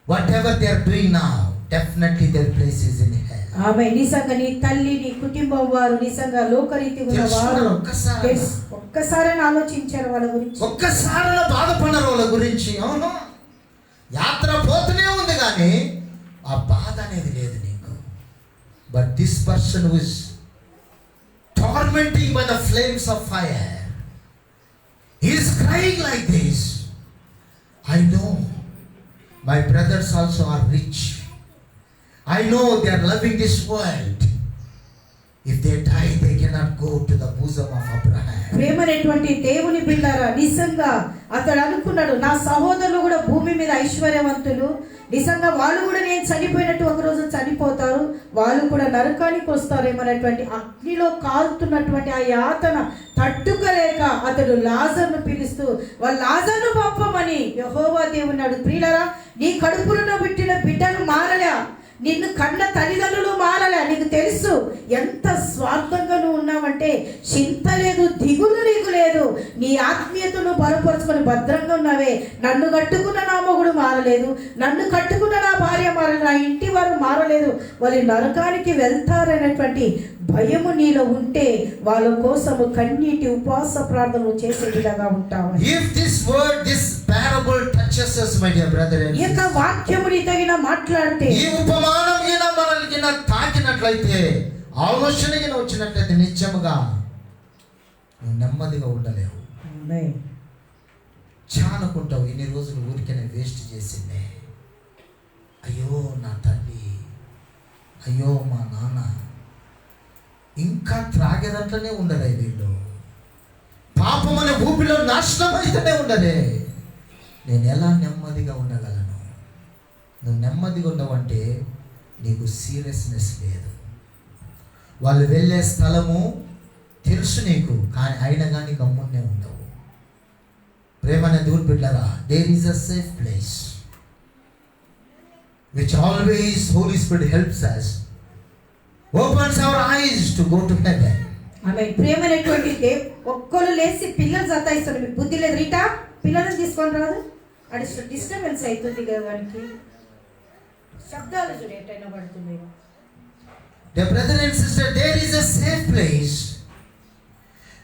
whatever they are doing now, definitely their place is in hell. ఆమేన్. నిజంగా నీ తల్లి, నీ కుటుంబం వారు నిజంగా లోకరీతి ఉన్న వారు ఒక్కసారి ఆలోచించారు వాళ్ళ గురించి, ఒక్కసారి బాధపడిన వాళ్ళ గురించి. అవును, యాత్ర పోతూనే ఉంది కానీ ఆ బాధ అనేది లేదు నీకు. But this person who is tormenting by the flames of fire, he is crying like this. I know my brothers also are rich. I know they are loving this world. If they die, they cannot go to the bosom of Abraham. ప్రేమనేటువంటి దేవుని బిడ్డలారా, నిజంగా అతడు అనుకున్నాడు, నా సహోదరులు కూడా భూమి మీద ఐశ్వర్యవంతులు, నిజంగా వాళ్ళు కూడా నేను చనిపోయినట్టు ఒక రోజు చనిపోతారు, వాళ్ళు కూడా నరకానికి వస్తారేమనేటువంటి అగ్నిలో కాలుతున్నటువంటి ఆ యాతన తట్టుకోలేక అతడు లాజరును పిలుస్తూ వాళ్ళు లాజరును పంపమని యెహోవా దేవుని అడుగు. ప్రియులారా, నీ కడుపులో పెట్టిన బిడ్డలు మారలే, నిన్ను కన్న తల్లిదండ్రులు మారలే. నీకు తెలుసు ఎంత స్వార్థంగా నువ్వు ఉన్నావంటే, చింత లేదు, దిగులు నీకు లేదు, నీ ఆత్మీయతను బలపరుచుకొని భద్రంగా ఉన్నావే. నన్ను కట్టుకున్న నా మొగుడు మారలేదు, నన్ను కట్టుకున్న నా భార్య మారలేదు, నా ఇంటి వారు మారలేదు, వాళ్ళు నరకానికి వెళ్తారనేటువంటి భయము నీలో ఉంటే వాళ్ళ కోసము కన్నీటి ఉపవాస ప్రార్థనలు చేసే విధంగా ఉంటావు. If this word, this parable touches us, my dear brother and sister, ఈ యొక్క వాక్యముని తగిన మాట్లాడితే, ఈ ఉపమానం గిన మనల్ని తాకినట్లయితే, ఆలోచన గిన వచ్చినట్లయితే నిజముగా నువ్వు నెమ్మదిగా ఉండలేవు. చానుకుంటావు, ఇన్ని రోజులు ఊరికనే వేస్ట్ చేసిందే, అయ్యో నా తల్లి, అయ్యో మా నాన్న, ఇంకా త్రాగేదంట్లోనే ఉండలే వీళ్ళు, పాపం అనే ఊపిలో నాశనం అయితేనే ఉండలే, నేను ఎలా నెమ్మదిగా ఉండగలను? నువ్వు నెమ్మదిగా ఉండవంటే నీకు సీరియస్నెస్ లేదు. వాళ్ళు వెళ్ళే స్థలము తెలుసు నీకు, కానీ అయినా కానీ గమ్మునే ఉండవు. ప్రేమనే దేవుని బిడ్డలారా, there is a safe place which always Holy Spirit helps us, opens our eyes to go to heaven. ఆమె ప్రేమనేటువంటి ఒక్కళ్ళు లేచి పిల్లలు జతాయిస్తాడు, మీకు బుద్ధి లేదు రీటా, పిల్లలను తీసుకొని రాదు, అది డిస్టర్బెన్స్ అవుతుంది కదా, దానికి శబ్దాలు చూడు ఎట్టైనా పడుతుంది. Dear brother and sister, there is a safe place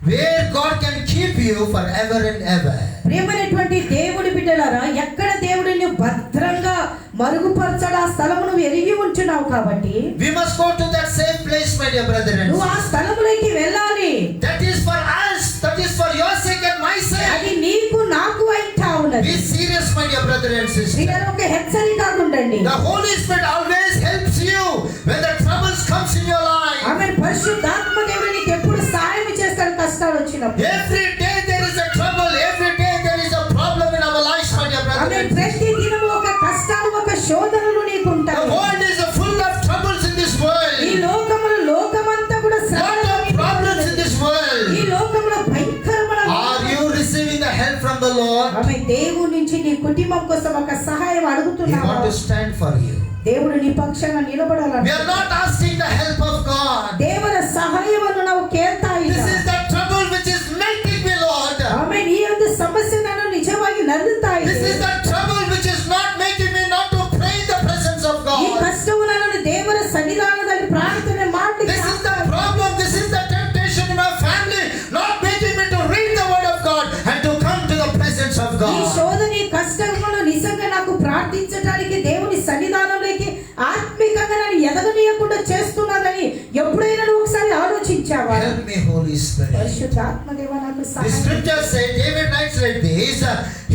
where God can keep you forever and ever. ప్రేమనేటువంటి దేవుడి బిడ్డలారా, ఎక్కడ దేవుడిని భద్రంగా మరుగుపరచడు ఆ స్థలమును ఎరిగి ఉంటున్నావు కాబట్టి, we must go to that safe place, my dear brother and sister. నువ్వు ఆ స్థలములోకి వెళ్ళాలి. That is for us, that is for your sake and my sake. అది నీకు నాకు అయితా ఉన్నది. Be serious, my dear brother and sister. మీరు ఒక హెచ్చరికగా ఉండండి. The Holy Spirit always helps you when the troubles comes in your life. ఆమె పరిశుద్ధాత్మ దేవుడు నీకు ఎప్పుడు సహాయం చేస్తాడు కష్టాలు వచ్చినప్పుడు. Every day there is a trouble, every day there is a problem in our lives, my dear brother ఆమె and sister. ప్రతి దినము ఒక కష్టాలు, ఒక శోధనలు నీకు ఉంటాయి. The world is full of troubles in this world. ఈ లోకములో లోకమంతా కూడా What are problems in this world? ఈ లోకములో భయంకరమైన Are you receiving the help from the Lord? ఆమె దేవుడి నుంచి నీ కుటుంబం కోసం ఒక సహాయం He అడుగుతున్నావా? wants to stand for you. దేవుడు నీ పక్షాన నిలబడాలని. We are not asking the help of God. దేవుని సహాయమును ನಾವು ಕೇಳ್ತಾ ಇಲ್ಲ. This is the trouble which is melting me, Lord. ఆమె ఈ ಒಂದು సమస్య నన్ను నిజವಾಗಿ నల్లుతా ಇದೆ. This is the trouble which is not making me not to pray in the presence of ಈ God. ಕಷ್ಟವು ನನ್ನನ್ನು ದೇವರ ಸನ್ನಿಧಾನದಲ್ಲಿ ಪ್ರಾರ್ಥನೆ ಮಾಡಲಿಕ್ಕೆ. This is the problem, this is the temptation in my family, not making me to read the word of God and to come to the presence of ఈ God. శోధన ఈ కష్టములు నిజంగా నాకు ప్రార్థించడానికి దేవుని సన్నిధానంలోకి ఆత్మికంగా నన్ను ఎదగనీయకుండా చేస్తున్నదని ఎప్పుడైనా నువ్వు ఒకసారి ఆలోచించావా? Help me, Holy Spirit. పరిశుద్ధాత్మ దేవా నాకు The సహాయం. scripture says, David writes like this,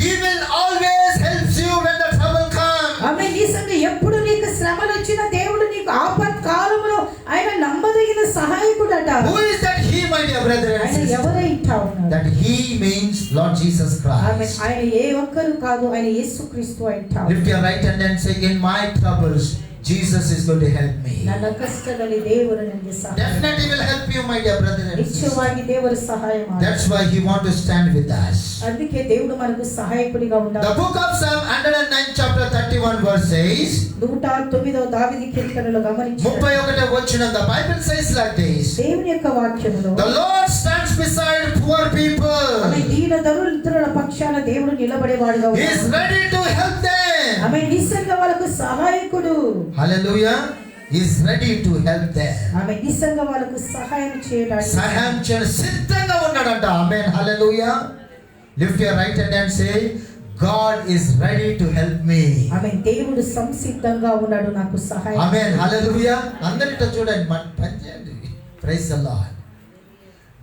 He will always help you when the trouble comes. ఆమె నిజంగా ఎప్పుడు నీకు శ్రమలు వచ్చినా దేవుడు నీకు ఆపత్కాలంలో ఆయన నమ్మదగిన సహాయకుడట. Who is that He, my dear brother and ఆయన sister? ఎవరై ఉంటా ఉన్నాడు? that he means Lord Jesus ఆమె Christ. ఆయన ఏ ఒక్కరు కాదు, ఆయన యేసుక్రీస్తు అంటారు. Lift your right hand and say, in my troubles Jesus is going to help me. ನನ್ನ ಕಷ್ಟದಲ್ಲಿ ದೇವರು ನನಗೆ ಸಹಾಯ Definitely will help you, my dear brother and sister. ನಿಶ್ಚಯವಾಗಿ ದೇವರು ಸಹಾಯ ಮಾಡ್ತಾರೆ. That's why he want to stand with us. అందుకే దేవుడు మనకు సహాయకుడిగా ఉండాలి. The book of Psalm 109 chapter 31 verse says, 109వ దావీదు కీర్తనలో గమనించండి. 31వ వచనం, the Bible says like this. దేవుని యొక్క వాక్యములో The Lord stands beside poor people. ఆమె దీన దరిద్రుల పక్షాన దేవుడు నిలబడేవాడుగా He is ఉన్నాడు. ready to help them. ఆమె నిజంగా వాళ్ళకు సహాయకుడు. Hallelujah. He is ready to help them. ఆమె నిజంగా వాళ్ళకు సహాయం చేయడానికి సహాయం చేయ సిద్ధంగా ఉన్నాడంట. ఆమేన్. హల్లెలూయా. Lift your right hand and say, God is ready to help me. ఆమె దేవుడు సంసిద్ధంగా ఉన్నాడు నాకు సహాయం. ఆమేన్. హల్లెలూయా. అందరితో చూడండి, పని చేయండి. Praise the Lord.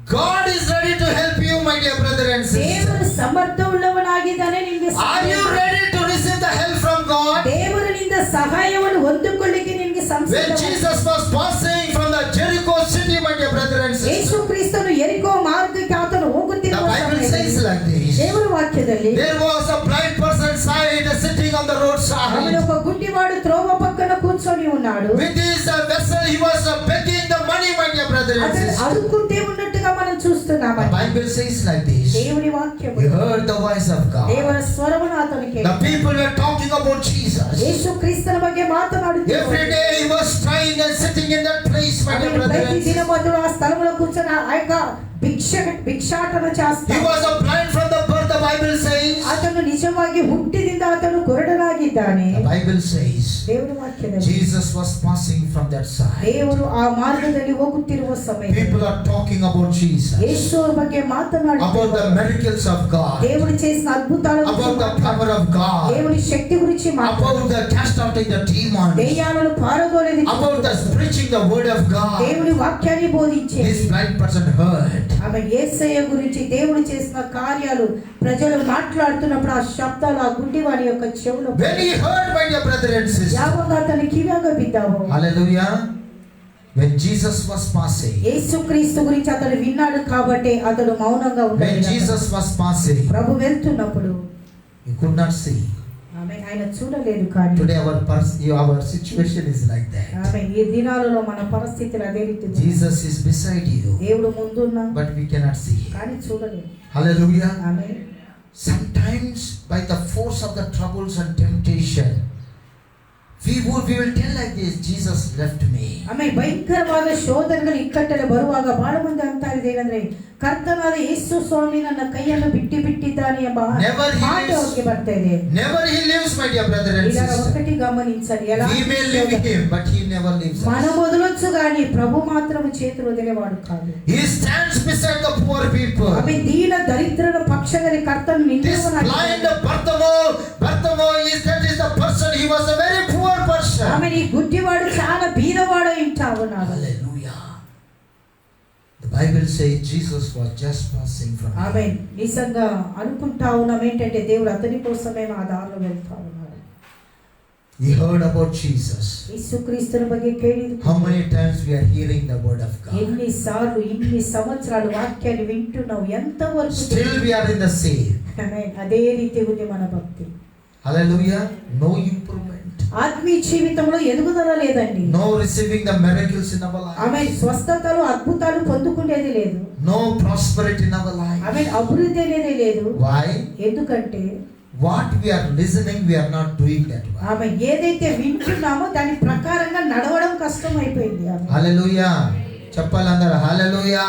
God is ready to help you, my dear brother and ದೇವರು sister. ಸಮರ್ಥವುಳ್ಳವನಾಗಿದ್ದಾನೆ ನಿಮಗೆ Are you ready to receive the help from God? ದೇವರಿನಿಂದ ಸಹಾಯವನ್ನು ಹೊಂದಿಕೊಳ್ಳಿಕ್ಕೆ ನಿಮಗೆ When ಸಂಸಿದ್ಧ. Jesus was passing from the Jericho city, my dear brother and sister, ಯೇಸು ಕ್ರಿಸ್ತನು ಯೆರಿಕೋ ಮಾರ್ಗಕ್ಕೆ ಆತನು the ಹೋಗುತ್ತಿರುವ Bible says ಸಮಯದಲ್ಲಿ like this. ದೇವರ ವಾಕ್ಯದಲ್ಲಿ There was a blind person sitting on the ಅವನು roadside. ఒక గుడ్డివాడు త్రోవ పక్కన కూర్చొని ఉన్నాడు. With his vessel, he was begging the money, my dear brother and అతను sister. అడుక్కుంటే ఉన్నట్టుగా మనం చూస్తున్నాం. The Bible says like this. దేవుని వాక్యం He heard the voice of God. దేవర స్వరమును అతనికి The people were talking about Jesus. యేసు క్రీస్తుల ಬಗ್ಗೆ మాట్లాడుతున్నారు. Every day he was trying and sitting in that place, my dear brother ప్రతి and sister. దినము అతడు ఆ స్థలంలో కూర్చొని ఆ యొక్క భిక్షాటన He చేస్తాడు. was a blind from the birth, the Bible says. అతను నిజವಾಗಿ ಹುಟ್ಟಿನಿಂದ ಅತನು ಕುರುಡನಾಗಿದ್ದಾನೆ. The Bible says ದೇವರ ವಾಕ್ಯದಲ್ಲಿ Jesus was passing from that side. ದೇವರು ಆ ಮಾರ್ಗದಲ್ಲಿ ಹೋಗುತ್ತಿರುವ ಸಮಯದಲ್ಲಿ People are talking about Jesus, ಯೇಸುವಿನ ಬಗ್ಗೆ about the ಮಾತನಾಡುತ್ತಾರೆ. miracles of God, దేవుడు చేసిన అద్భుతాల about the power of God, దేవుని శక్తి గురించి about మాట్లాడుతారు. the cast out the demons, దెయ్యాలను పారదోలేది, about the preaching the word of God. దేవుని వాక్యాన్ని బోధించేది. This blind person heard. ఆమె యేసయ్య గురించి దేవుడు చేసిన కార్యాలు ప్రజలు మాట్లాడుతున్నప్పుడు ఆ శబ్దాలు ఆ గుడ్డివాని యొక్క చెవులో When he heard, my dear brother and sister, యావంగా అతని కివిగా బిద్దావు. hallelujah. When Jesus was passing, యేసుక్రీస్తు గురించి అతడు విన్నాడు కాబట్టి అతడు మౌనంగా when ఉన్నాడు. Jesus was passing, ప్రభు వెళ్తున్నప్పుడు he could not see. ఆమె ఆయన చూడలేదు. కానీ Today our situation is like that. ఆమె ఈ దినాలలో మన పరిస్థితులు అదే రీతి. Jesus is beside you, దేవుడు ముందున్నా but we cannot see. కానీ చూడలేదు. Hallelujah. ఆమె Sometimes by the force of the troubles and temptation, we will tell like this, Jesus left me. ಆಮೆ ಭಯಂಕರವಾದ ಶೋಧನೆಗಳು ಇಕ್ಕಟ್ಟಲೆ ಬರುವಾಗ ಬಹಳ ಮಂದಿ ಅಂತ ಇದೇನೆಂದ್ರೆ ಕರ್ತನಾದ ಯೇಸು ಸ್ವಾಮಿ ನನ್ನ ಕೈಯನ್ನು ಬಿಟ್ಟಿದ್ದಾನೆ ಎಂಬ ಮಾತು ಅವರಿಗೆ ಬರ್ತಾ ಇದೆ. Never he lives, my dear brother and ఇలా sister. ఒకటి గమనించాలి. ఎలా We may leave him, but he never leaves మన us. వదలొచ్చు గాని ప్రభు మాత్రం చేతులు వదిలేవాడు కాదు. He stands beside the poor people. ఆమె దీన దరిద్రుల పక్షದಲ್ಲಿ కర్తను This నిందిస్తున్నాడు. blind Bartimaeus is the person. He was a very poor person. ఆమె ఈ గుడ్డివాడు చాలా బీదవాడు ఇంటా ఉన్నాడు. Hallelujah. The Bible says Jesus was just passing from ఆమె here. నిజంగా అనుకుంటా ఉన్నాం ఏంటంటే దేవుడు అతని కోసమే ఆ దారిలో వెళ్తా ఉన్నాడు. He heard about Jesus. యేసుక్రీస్తుని ಬಗ್ಗೆ ಕೇಳಿದ How many times we are hearing the word of God? ఎన్నిసార్లు ఇన్ని సంవత్సరాలు వాక్యాన్ని వింటున్నావు, ఎంతవరకు Still we are in the same. ఆమేన్. అదే రీతి ఉంది మన భక్తి. Hallelujah. No improvement. ఆత్మీయ జీవితంలో ఎదుగుదల లేదండి. No receiving the miracles in our ఆమె life. స్వస్థతలు అద్భుతాలు పొందుకునేది లేదు. No prosperity in our ఆమె life. అభివృద్ధి అనేది లేదు. Why? ఎందుకంటే What we are listening, we are not doing that one. ఆమె ఏదైతే వింటున్నామో దాని ప్రకారంగా నడవడం కష్టం అయిపోయింది. ఆమె Hallelujah. చెప్పాలందరూ hallelujah.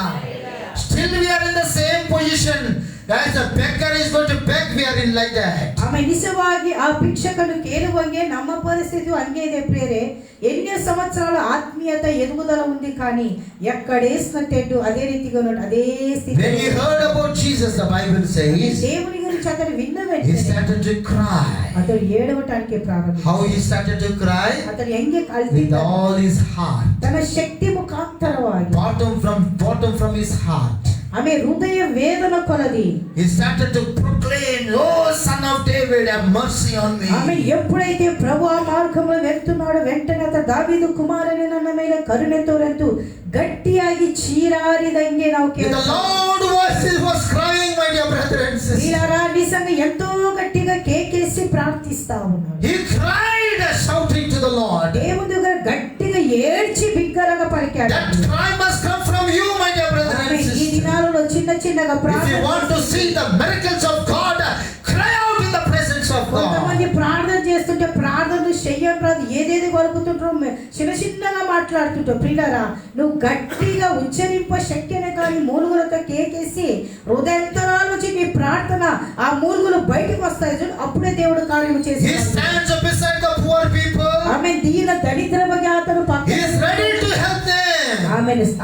Still we are in the same position. As a beggar is going to beg, we are in like that. ಆಮೆ ನಿಜವಾಗಿ ಆ ಭಿಕ್ಷಕನು ಕೇಳುವಂಗೆ ನಮ್ಮ ಪರಿಸ್ಥಿತಿ ಹಂಗೆ ಇದೆ ಪ್ರಿಯರೇ. ఎన్నో సంవత్సరాల ఆత్మీయత ఎదుగుదల ఉంది కానీ ఎక్కడేసినట్టు అదే రీతిగా ఉన్నాడు, అదే స్థితి. When he heard about Jesus, the Bible says, దేవుని గురించి అతను విన్న he వెంటనే started to cry. అతను ఏడవటానికి ప్రారంభించాడు. How he started to cry? అతను ఎంగే With అల్పిత all his heart. తన శక్తి ముఖాంతరವಾಗಿ Bottom from his heart. ఆమె హృదయ వేదన కొలది. He started to proclaim, "Oh son of David, have mercy on me." ఆమె ఎప్పుడైతే ప్రభు ఆ మార్గంలో వెళ్తున్నాడో వెంటనే అతడు దావీదు కుమారుని ನನ್ನ ಮೇಲೆ ಕರುಣೆ ತೋರೆಂದು ಗಟ್ಟಿಯಾಗಿ చీరారిదంగే ನಾವು With a loud voice he was crying, my dear brother and sister. వీరారా నిజంగా ఎంతో గట్టిగా కేకేసి ప్రార్థిస్తా ఉన్నాడు. He cried, shouting to the Lord. దేవుని దగ్గర గట్టిగా ఏడ్చి బిగ్గరగా పలికాడు. That cry must come from you, my dear brother and ఈ sister. దినాలలో చిన్న చిన్నగా If you want to see the miracles of God, cry out in the presence of God. కొంతమంది ప్రార్థన చేస్తుంటే ప్రార్థనలు చెయ్యడం రాదు, ఏదేది వలుకుతుంటారో చిన్న చిన్నగా మాట్లాడుతుంటావు. ప్రియులారా, నువ్వు గట్టిగా ఉచ్చరింప శక్యనే కానీ మూలుగులతో కేకేసి హృదయంతరాల నుంచి నీ ప్రార్థన ఆ మూలుగులు బయటకు వస్తాయి చూడు, అప్పుడే దేవుడు కార్యము చేసి. He stands up beside the poor people. ఆమె దీన దరిద్ర ಬಗ್ಗೆ అతను He is ready to help them.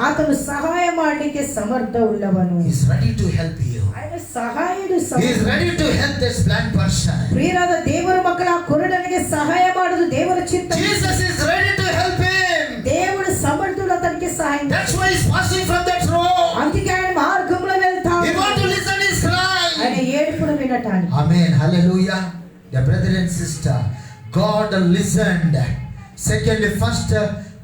అతను సహాయం ಮಾಡಲಿಕ್ಕೆ సమర్థ ఉಳ್ಳవను. He is ready to help you. ఆయన సహాయుడు. He is ready to help this blind person. ಪ್ರಿಯರಾದ ದೇವರ ಮಕ್ಕಳ ಆ ಕುರುಡನಿಗೆ ಸಹಾಯ ಮಾಡುವುದು ದೇವರ ಚಿತ್ತ. Jesus is ready to help him. దేవుడు సమర్థుడు అతనికి సహాయం. That's why he is passing from that road. అందుకే ఆయన మార్గంలో వెళ్తాడు. He want to listen his cry. ఆయన ఏడుపును వినటానికి. Amen. Hallelujah. The brother and sister, God listened. Secondly, first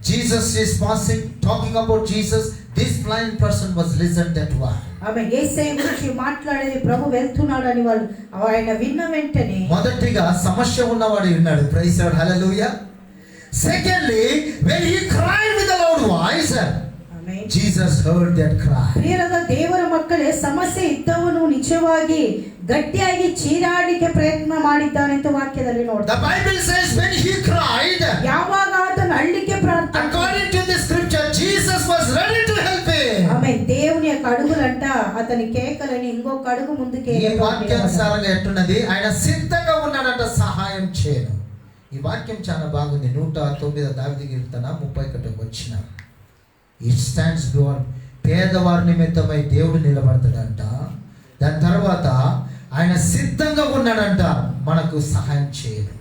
Jesus is passing, talking about Jesus. This blind person was listened at one. ఆమె యేసయ్య గురించి మాట్లాడేది ప్రభు వెళ్తున్నాడు అని వాళ్ళు ఆయన విన్న వెంటనే మొదటిగా సమస్య ఉన్నవాడు విన్నాడు. Praise Lord. Hallelujah. Secondly, when he cried with a loud voice, amen, Jesus heard that cry. ಪ್ರಿಯರಾದ ದೇವರ ಮಕ್ಕಳೇ, ಸಮಸ್ಯೆ ಇದ್ದವನು ನಿಜವಾಗಿ ಗಟ್ಟಿಯಾಗಿ ಚೀರಾಡಿಕೆ ಪ್ರಯತ್ನ ಮಾಡಿದ್ದಾನೆಂತ ವಾಕ್ಯದಲ್ಲಿ ನೋಡ್ತಾರೆ. The Bible says when he cried, ಯಾವಾಗ ಆತನು ಅಳ್ಳಿಕೆ ಪ್ರಾರ್ಥನೆ, according to the scripture, Jesus was ready to help him. ఆమె దేవుని యొక్క అడుగులంట అతని కేకలని ఇంకొక అడుగు ముందుకే. ఈ వాక్యానుసారంగా ఎట్టున్నది, ఆయన సిద్ధంగా ఉన్నాడంట సహాయం చేయను. ఈ వాక్యం చాలా బాగుంది. 109 దావీదు కీర్తన 31 వచ్చిన. ఇట్ స్టాండ్స్ బిఫోర్, పేదవారి నిమిత్తమై దేవుడు నిలబడతాడంట. దాని తర్వాత ఆయన సిద్ధంగా ఉన్నాడంట మనకు సహాయం చేయను.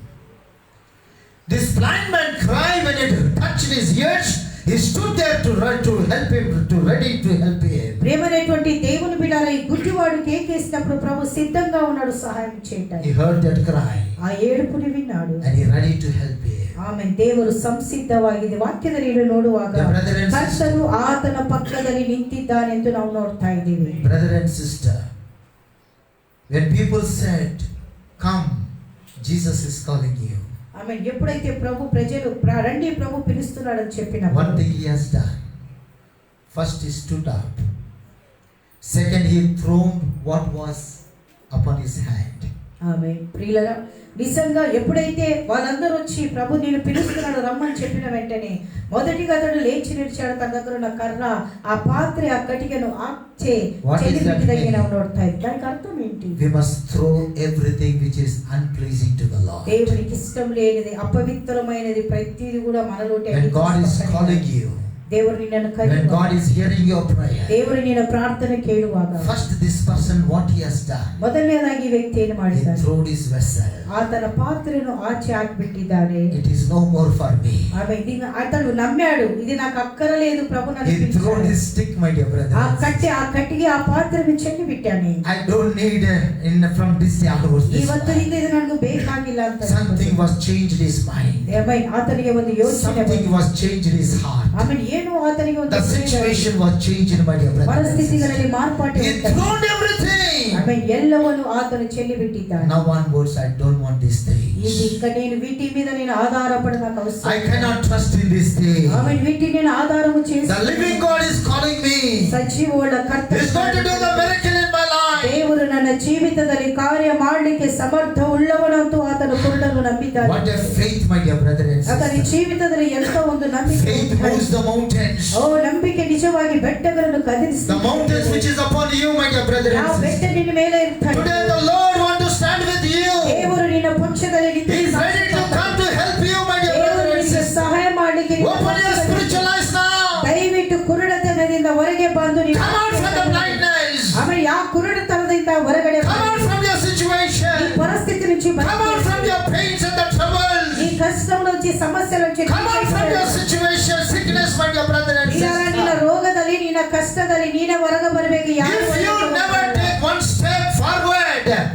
This blind man cried when it touched his ears. He stood there to help him, ready to help him. ప్రేమనేటువంటి దేవుని బిడ్డల ఈ గుడ్డివాడు కేకేసినప్పుడు ప్రభు సిద్ధంగా ఉన్నాడు సహాయం చేయడానికి. He heard that cry. ఆ ఏడుపుని విన్నాడు. And he ready to help him. ಆಮೇಲೆ ದೇವರು ಸಂಸಿದ್ಧವಾಗಿದೆ. ವಾಕ್ಯದಲ್ಲಿ ನೋಡುವಾಗ ಕರ್ತನು ಆತನ ಪಕ್ಕದಲ್ಲಿ ನಿಂತಿದ್ದಾನೆಂದು ನಾವು ನೋಡ್ತಾ ಇದ್ದೀವಿ. Brother and sister, when people said, "Come, Jesus is calling you," amen, ఎప్పుడైతే ప్రభు ప్రజలు రండి ప్రభు పిలుస్తున్నాడని చెప్పినప్పుడు one thing he has done. First he stood up. Second he thrown what was upon his hand. Amen. ప్రియులారా, నిజంగా ఎప్పుడైతే వాళ్ళందరూ వచ్చి ప్రభు నేను పిలుస్తున్నాడు రమ్మని చెప్పిన వెంటనే మొదటిగా అతడు లేచి నిలిచాడు. తన దగ్గర ఉన్న కర్ర, ఆ పాత్ర, ఆ కటికను ఆచే నోడతా. దానికి అర్థం ఏంటి? We must throw everything which is unpleasing to the Lord. దేవునికి ఇష్టం లేనిది, అపవిత్రమైనది ప్రతిదీ కూడా మనలోనే. When God is calling you, దేవుడు నిన్ను when God is hearing your prayer, దేవుడు ನಿನ್ನ ಪ್ರಾರ್ಥನೆ ಕೇಳುವಾಗ first this person what he has done, ಮೊದಲನೇದಾಗಿ ವ್ಯಕ್ತಿ ಏನು he ಮಾಡಿದ್ದಾನೆ? threw his vessel. ಆತನ ಪಾತ್ರೆಯನ್ನು ಆಚೆ ಹಾಕಿಬಿಟ್ಟಿದ್ದಾನೆ. It is no more for me. అతడు నమ్మాడు, ఇది నాకు అక్కరలేదు ప్రభు నన్ను He threw పిలిచాడు. his stick, my dear brother. ఆ కట్టికి ఆ పాత్రను చెక్కి బిట్టాను. I don't need from this day onwards this ಇವತ್ತಿನಿಂದ ಇದು ನನಗೆ ಬೇಕಾಗಿಲ್ಲ ಅಂತ. something was changed his mind. ಆತನಿಗೆ ಒಂದು ಯೋಚನೆ, something was changed his heart. ಆಮೇಲೆ ಏನು ಆತನಿಗೆ ಒಂದು the situation was changed, my dear brother. ಪರಿಸ್ಥಿತಿಗಳಲ್ಲಿ ಮಾರ್ಪಾಟು he threw everything. ಆಮೇಲೆ ಎಲ್ಲವನ್ನು ಆತನು ಚೆಲ್ಲಿ ಬಿಟ್ಟಿದ್ದಾನೆ. now one words, I don't want this thing. ಈಗ నేను వీటి మీద నేను ఆధారపడడానికి అవసరం. I cannot trust in this thing. ఆమె వీటిని నేను ఆధారము చేసి the living God is calling me. సజీవుల కర్త He is going to do the miracle in my life. దేవుడు ನನ್ನ ಜೀವಿತದಲ್ಲಿ ಕಾರ್ಯ ಮಾಡಲಿಕ್ಕೆ ಸಮರ್ಥ ಉಳ್ಳವನಂತೂ ಆತನ ಕುರುಡನ್ನು ನಂಬಿದ್ದಾನೆ. what a faith, my dear brother and sister. ಆತನ ಜೀವಿತದಲ್ಲಿ ಎಂತ ಒಂದು ನಂಬಿಕೆ. faith moves the mountains. ಓ, ನಂಬಿಕೆ ನಿಜವಾಗಿ ಬೆಟ್ಟಗಳನ್ನು ಕದಲಿಸುತ್ತದೆ. the mountains which is upon you, my dear brother and ಆ ಬೆಟ್ಟ sister. ನಿನ್ನ ಮೇಲೆ ಇರ್ತಾನೆ. today the Lord want to stand with you. ದೇವರು ನಿನ್ನ ಪಕ್ಷದಲ್ಲಿ ನಿಂತು He is ready to come to help you, my dear brother ದೇವರು and ನಿನಗೆ sister. ಸಹಾಯ ಮಾಡಲಿಕ್ಕೆ open your spiritual eyes now. ದಯವಿಟ್ಟು ಕುರುಡತನದಿಂದ ಹೊರಗೆ ಬಂದು ನೀನು come out from the blindness. ಆಮೇಲೆ ಯಾವ ಕುರುಡತನದಿಂದ ಹೊರಗಡೆ come out from your situation. ಈ ಪರಿಸ್ಥಿತಿ నుంచి come out from your pains and the troubles. ఈ కష్టం నుంచి సమస్యల నుంచి come out from your situation, sickness, my dear brother and sister. ನಿನ್ನ ರೋಗದಲ್ಲಿ ನಿನ್ನ ಕಷ್ಟದಲ್ಲಿ ನೀನೇ ಹೊರಗೆ ಬರಬೇಕು. give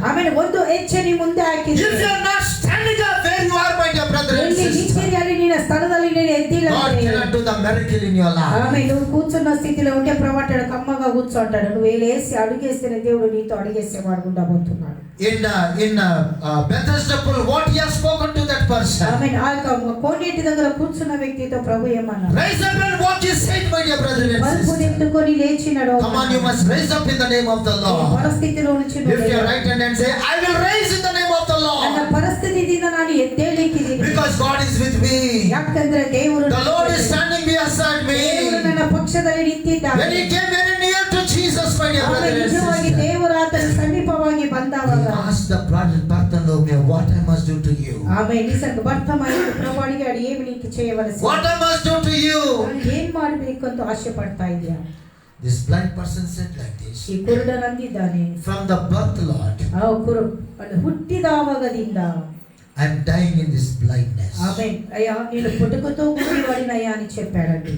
ಆಮೇಲೆ ಒಂದು ಹೆಜ್ಜೆ ಮುಂದೆ ಹಾಕಿದ್ರೆ if you are not standing up where you are, my dear brother and ಎಲ್ಲಿ sister, ನಿಂತಿದೆಯಲ್ಲಿ ನಿನ್ನ ಸ್ಥಳದಲ್ಲಿ ನೀನು ಎದ್ದಿಲ್ಲ God అంటే cannot do the miracle in your life. ఆమె నువ్వు కూర్చున్న స్థితిలో ఉంటే ప్రవక్త కమ్మగా కూర్చోంటాడు. నువ్వు వేలేసి అడుగేస్తేనే దేవుడు నీతో అడిగేసేవాడు ఉండబోతున్నాడు. In Bethesda pool, what he has spoken to that person. ఆమె ఆ కోనేటి దగ్గర కూర్చున్న వ్యక్తితో ప్రభు ఏమన్నాడు? Rise up and walk his said, my dear brother and పరుపు sister. ఎత్తుకొని లేచినాడు. Come on, you must raise up in the name of the Lord. పరిస్థితిలో నుంచి Lift your right hand and say, I will raise in the name of the ನನ್ನ Lord. ಪರಿಸ್ಥಿತಿಯಿಂದ ನಾನು ಎದ್ದೇಳಿಕ್ಕಿದ್ದೀನಿ. Because God is with me. ಯಾಕಂದ್ರೆ ದೇವರು The Lord is standing beside ದೇವರು me. ನನ್ನ ಪಕ್ಷದಲ್ಲಿ ನಿಂತಿದ್ದಾನೆ. When he came very near to Jesus, my dear ಆಮೇಲೆ brother and ನಿಜವಾಗಿ sister, ದೇವರು ಆತನ ಸಮೀಪವಾಗಿ ಬಂದಾಗ he asked the Bartholomew, what I must do to you? ఆమె నిజంగా భర్తమైన ప్రభు అడిగాడు, ఏమి నీకు చేయవలసి? What I must do to you? ಏನ್ ಮಾಡಬೇಕು ಅಂತ ಆಸೆ ಪಡ್ತಾ ಇದೆಯಾ? This blind person said like this, ಈ ಕುರುಡನಂದಿದ್ದಾನೆ, from the birth, Lord, ಹುಟ್ಟಿದಾವಾಗದಿಂದ I am dying in this blindness. ఆమె అయ్యా నేను పుట్టుకతో గుడ్డివాడినయ్యా అని చెప్పాడండి.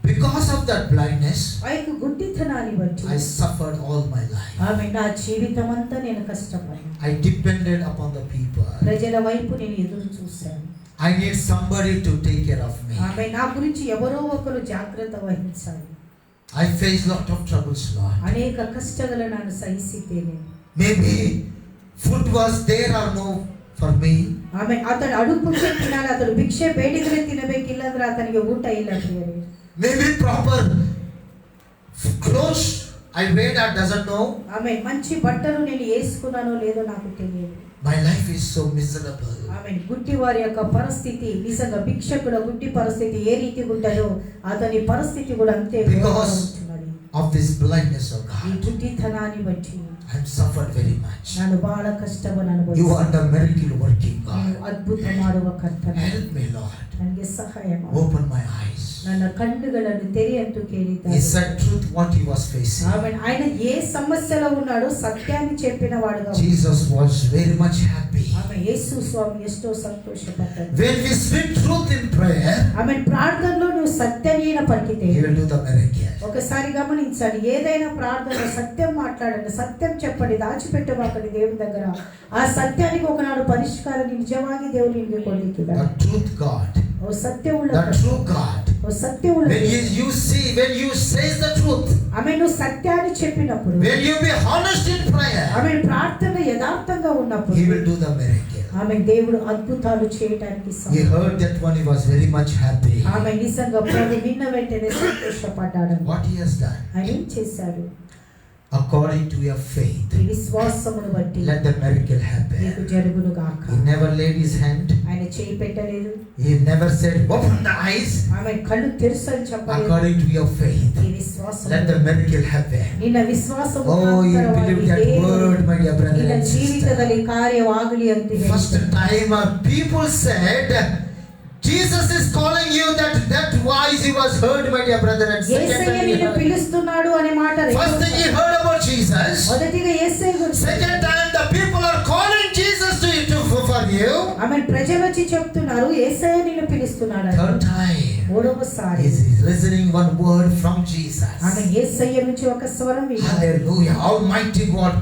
Because of that blindness, ఆ యొక్క గుడ్డితనాన్ని బట్టి I suffered all my life. ఆమె నా జీవితం అంతా నేను కష్టపడ్డాను. I depended upon the people. ప్రజల వైపు నేను ఎదురు చూశాను. I need somebody to take care of me. ఆమె నా గురించి ఎవరో ఒకరు జాగ్రత్త వహించాలి. I faced lot of troubles, Lord. అనేక కష్టಗಳನ್ನು ನಾನು ಸಹಿಸಿದ್ದೇನೆ. Maybe food was there or no for me. ಆమె ಅತನು ಅಡುಗೆ ತಿನ್ನಲ್ಲ, ಅತನು ಭಿಕ್ಷೆ ಬೇಡಿದ್ರೆ ತಿನ್ನಬೇಕಿಲ್ಲ ಅಂದ್ರೆ ಆತನಿಗೆ ಊಟ ಇಲ್ಲ ಪ್ರಿಯರೇ. Maybe proper clothes I wear, I doesn't know. ఆమె మంచి బట్టలు నేను వేసుకున్నానో లేదో నాకు తెలియదు. My life is so miserable. ఆమె గుడ్డి వారి యొక్క పరిస్థితి నిజంగా భిక్షకుల గుడ్డి పరిస్థితి ఏ రీతిగా ఉంటుందో అతని పరిస్థితి కూడా అంతే ఉంటున్నది. Of this blindness of ఈ God, గుడ్డితనాన్ని బట్టి I have suffered very much. ನಾನು ಬಹಳ ಕಷ್ಟವನ್ನು You ಅನುಭವಿಸಿದೆ. are the miracle working ನೀನು God. ಅದ್ಭುತ ಮಾಡುವ ಕರ್ತನ. Help me, Lord. ನನಗೆ ಸಹಾಯ ಮಾಡು. Open my eyes. ನನ್ನ ಕಣ್ಣುಗಳನ್ನು ತೆರೆಯಂತೂ He ಕೇಳಿದ್ದಾನೆ. said truth what he was facing. ఆయన ఏ సమస్యలో ఉన్నాడో సత్యాన్ని చెప్పిన వాడుగా. Jesus was very much happy. ఆమె యేసు స్వామి ఎంతో సంతోషపడ్డాడు. When we speak truth in prayer, ఆమె ప్రార్థనలో నువ్వు సత్యాన్ని పలికితే he will do the miracle. ఒకసారి గమనించాలి, ఏదైనా ప్రార్థనలో సత్యం మాట్లాడండి, సత్యం చెప్పండి, దాచిపెట్టమాకండి దేవుని దగ్గర. ఆ సత్యానికి ఒకనాడు పరిష్కారం నిజವಾಗಿ దేవుడు ನಿಮಗೆ ಕೊಡ್ಲಿಕ್ಕಿದೆ. The truth God, oh సత్యముള്ള the true God. Oh సత్యముള്ള When you say the truth, ఆమె నువ్వు సత్యాన్ని చెప్పినప్పుడు, when you be honest in prayer, ఆమె ప్రార్థన యథార్థంగా ఉన్నప్పుడు he will do the miracle. ఆమె దేవుడు అద్భుతాలు చేయడానికి He heard that one, he was very much happy. ఆమె నిజంగా ప్రభు విన్న వెంటనే సంతోషపడ్డాడు. What he has done, ఆయన ఏం చేశాడు? according to your faith, ఈ విశ్వాసమును బట్టి let the miracle నీకు happen. జరుగును గాక. He never laid his hand. ఆయన చేయి పెట్టలేదు. He never said, open the eyes. ఆమె కళ్ళు తెరుసని చెప్పలేదు. According to your faith, ఈ విశ్వాసం let the miracle happen. ನಿನ್ನ ವಿಶ್ವಾಸವು Oh, you believe that word, my dear brother ನಿನ್ನ and sister. ಜೀವಿತದಲ್ಲಿ ಕಾರ್ಯವಾಗಲಿ ಅಂತ ಹೇಳಿ. First time people said, Jesus is calling you, that voice he was heard, my dear brother and sister. యేసయ్య నిన్ను పిలుస్తున్నాడు అనే మాట. First thing he heard about Jesus. మొదటిగా యేసయ్య గురించి. Second time the people are calling Jesus for you. ఆమె ప్రజలు వచ్చి చెప్తున్నారు యేసయ్య నిన్ను పిలుస్తున్నాడు. Third time మూడవసారి is listening one word from Jesus. ఆమె యేసయ్య నుంచి ఒక స్వరం విన్నాడు. Hallelujah. Almighty God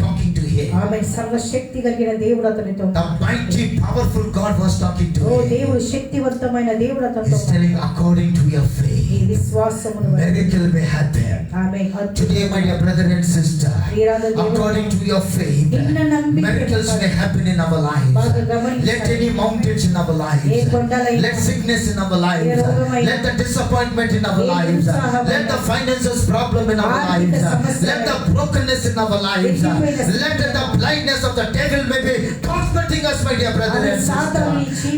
talking to him. ఆమె సర్వశక్తి కలిగిన దేవుడు అతనితో. The mighty powerful God was talking to oh him. దేవుడు శక్తివంతమైన దేవుడు అతనితో. He's telling according to your ఈ faith, విశ్వాసమును బట్టి miracle may happen. ఆమె Today, my dear brother and sister, according to your faith, miracles may happen in our lives. Let any mountains in our lives, let sickness in our lives, let the disappointment in our lives, let the finances problem in our lives, let the brokenness in our lives, let the blindness of the devil may be tormenting us, my dear brother and sister.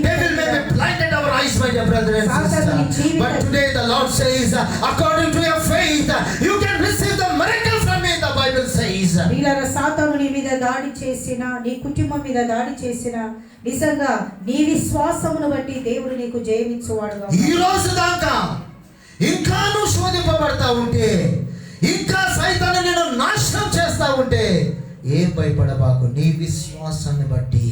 Devil may be blinded our eyes, my dear brother and sister. But today the Lord says, according to your faith, you can receive the miracle from me, the Bible says. నీలార సాతాను నీ మీద దాడి చేసిన, నీ కుటుంబం మీద దాడి చేసిన, నిజంగా నీ విశ్వాసమును బట్టి దేవుడు నీకు జయమిచ్చువాడుగా. ఈ రోజు దాకా ఇంకా నువ్వు శోధింపబడతా ఉంటే, ఇంకా సైతాను నిన్ను నాశనం చేస్తా ఉంటే ఏం భయపడబాకు. నీ విశ్వాసాన్ని బట్టి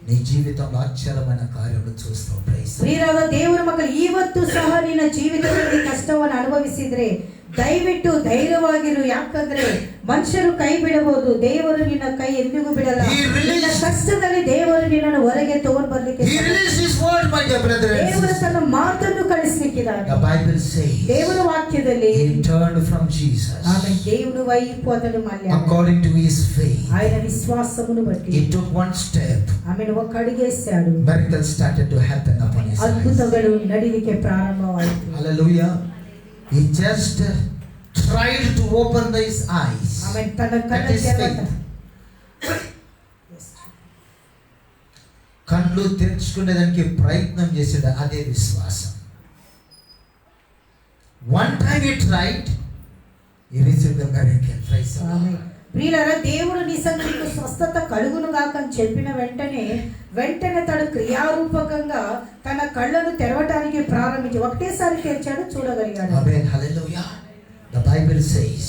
నీ జీవితంలో ఆశ్చర్యమైన కార్యాలు చూస్తావు. ಪ್ರಿಯರಾದ ದೇವರ ಮಕ್ಕಳು ಇವತ್ತು ಸಹ ನಿನ್ನ ಜೀವಿತದಲ್ಲಿ ಕಷ್ಟವನ್ನು ಅನುಭವಿಸಿದ್ರೆ ದಯವಿಟ್ಟು ಧೈರ್ಯವಾಗಿರು, ಯಾಕಂದ್ರೆ ಮನುಷ್ಯರು ಕೈ ಬಿಡಬಹುದು, ದೇವರು ನಿನ್ನ ಕೈ ಎಂದಿಗೂ ಬಿಡಲ್ಲ. ನಿನ್ನ ಕಷ್ಟದಲ್ಲಿ ದೇವರು ನಿನ್ನನ್ನು ಹೊರಗೆ ತಗೊಂಡು ಬರ್ಲಿಕ್ಕೆ He released His word, my dear brother and ದೇವರು sister. ತನ್ನ ಮಾತನ್ನು ಕಳಿಸ್ಲಿಕ್ಕಿದ್ದಾನೆ. The Bible says ದೇವರ ವಾಕ್ಯದಲ್ಲಿ He turned from Jesus ఆమె దేవుని వైపు అతడు మళ్ళీ according to His faith. ఆయన విశ్వాసమును బట్టి He took one step. ఆమెను ఒక అడుగేశాడు. Miracles started to happen upon his life. అద్భుతಗಳು నడివికే ప్రారంభమాಯಿತು. Hallelujah. He just tried to open his eyes. ఆమె తన కళ్ళు కళ్ళు తెరుచుకునేదానికి ప్రయత్నం చేసాడు. అదే విశ్వాసం. One time he tried, he received the miracle. Praise the Lord. ప్రియులారా, దేవుడు నిజంగా నీకు స్వస్థత కలుగును గాక అని చెప్పిన వెంటనే తను క్రియారూపకంగా తన కళ్ళను తెరవడానికి ప్రారంభించి ఒకటేసారి తెరిచాడు, చూడగలిగాడు. Amen. Hallelujah. The Bible says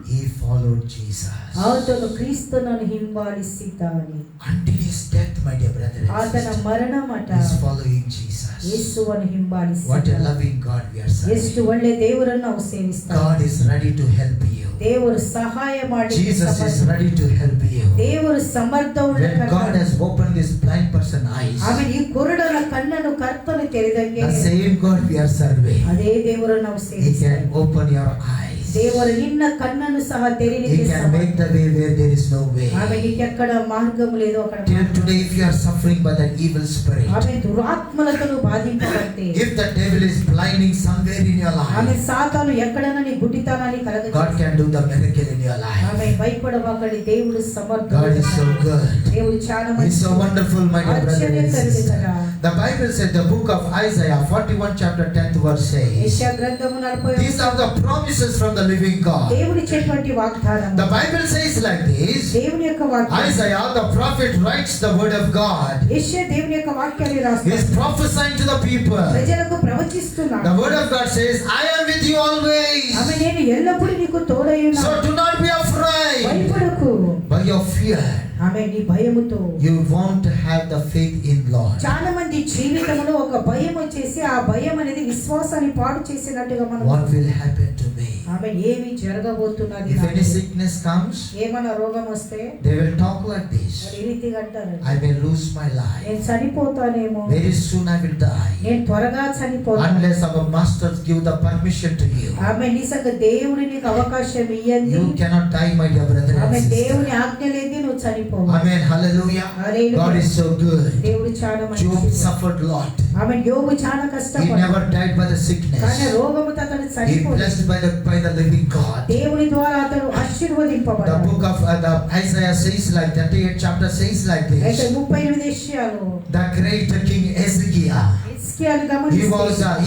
he followed Jesus ఆతను క్రీస్తును హింబాలిసితాని until his death, my dear brother and ఆతన sister. మరణమట He is following Jesus. యేసుವನ್ನು ಹಿಂಬಾಲಿಸಿ. What a loving God we are serving. ಎಷ್ಟು ಒಳ್ಳೆ ದೇವರನ್ನು ನಾವು ಸೇವಿಸ್ತಾರೆ. God is ready to help you. ದೇವರು ಸಹಾಯ ಮಾಡಿ Jesus is ready to help you. ದೇವರು ಸಮರ್ಥವುಳ್ಳ When God has opened this blind person's eyes, ಆಮೇಲೆ ಈ ಕುರುಡನ ಕಣ್ಣನ್ನು ಕರ್ತನು ತೆರೆದಂಗೆ the same God we are serving, ಅದೇ ದೇವರನ್ನು ನಾವು He ಸೇವಿಸ್ತಾರೆ. can open your eyes. ದೇವರು ನಿನ್ನ ಕಣ್ಣನ್ನು ಸಹ He ತೆರೆಯಲಿಕ್ಕೆ can make the way where there is no way. ఆమె నీకు ఎక్కడ మార్గము లేదు అక్కడ. Till today, if you are suffering by the evil spirit, ఆమె దురాత్మలతో బాధింపబడితే, if the devil is blinding somewhere in your ఆమె life, సాతాను ఎక్కడన్నా నీ గుడ్డితనాన్ని God కలగజేస్తాడు. can do the miracle in your ఆమె life. భయపడవకండి, దేవుడు సమర్థుడు. God is so good. దేవుడు చాలా He is so wonderful, my dear brother and sister. కదా. The Bible said, the book of Isaiah 41 chapter 10th verse says, యెషయా గ్రంథము 40 these are the promises from the living God. దేవుడి చెప్పటి వాగ్దానం. The Bible says like this. దేవుని యొక్క వాక్యం. Isaiah the prophet writes the word of God. యెషయా దేవుని యొక్క వాక్యాన్ని He రాస్తాడు. is prophesying to the people. ప్రజలకు ప్రవచిస్తున్నాడు. The word of God says, I am with you always. ఆమె నేను ఎల్లప్పుడూ నీకు తోడై So ఉన్నాను. do not be afraid. భయపడకు. By your fear, ఆమె నీ భయముతో you won't have the faith in Lord. చాలా మంది జీవితంలో ఒక భయం వచ్చేసి ఆ భయం అనేది విశ్వాసాన్ని పాడు చేసినట్టుగా మనం What will happen to me? ఆమె ఏమి జరగబోతున్నది If నాకు? any sickness comes, ఏమైనా రోగం వస్తే they will talk like this. మరి ఈ రీతిగా అంటారు, I may lose my life. నేను చనిపోతానేమో, Very soon I will die. నేను త్వరగా చనిపోతాను. Unless our masters give the permission to you. ఆమె నిజంగా దేవుడు నీకు అవకాశం ఇయ్యండి. You cannot die, my dear brother ఆమె and దేవుని sister. ఆజ్ఞ లేని నువ్వు చనిపోవు. Amen. Hallelujah. Hallelujah. God is so good. దేవుడు చాలా Job మంచివాడు. suffered a lot. ఆమె యోబు చాలా He కష్టపడ్డాడు. never died by the కానీ sickness. రోగముతో అతడు He చనిపోయాడు. blessed by the living God. దేవుని ద్వారా అతడు The ఆశీర్వదింపబడ్డాడు. book of the Isaiah says like 38 chapter says like అయితే this. 38 విషయాలు The great king Ezekiel. హిజ్కియాను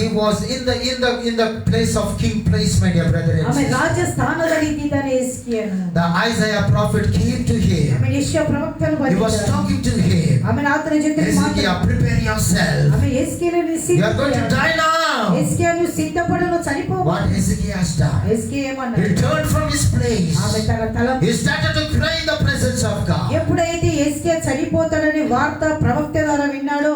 He was in the place of king place, my dear brother and ఆమె sister. రాజస్థానದಲ್ಲಿ ಇದ್ದಿದ್ದಾನೆ హిజ్కియాನು. The Isaiah prophet came to him. ఆమె యెషయా ప్రవక్తను He was ಬಂದಿದ್ದಾನೆ. talking to him. ఆమె అతని జೊತೆ Ezekiel, prepare yourself. ఆమె హిజ్కియాను You are going to die now. హిజ్కియాను సిద్ధపడను చనిపోవు. What Ezekiel has done? హిజ్కియా He ఏమన్నాడు? turned from his place. ఆమె తన తల He started to cry in the presence of God. ఎప్పుడైతే హిజ్కియా చనిపోతాడని వార్త ప్రవక్త ద్వారా విన్నాడో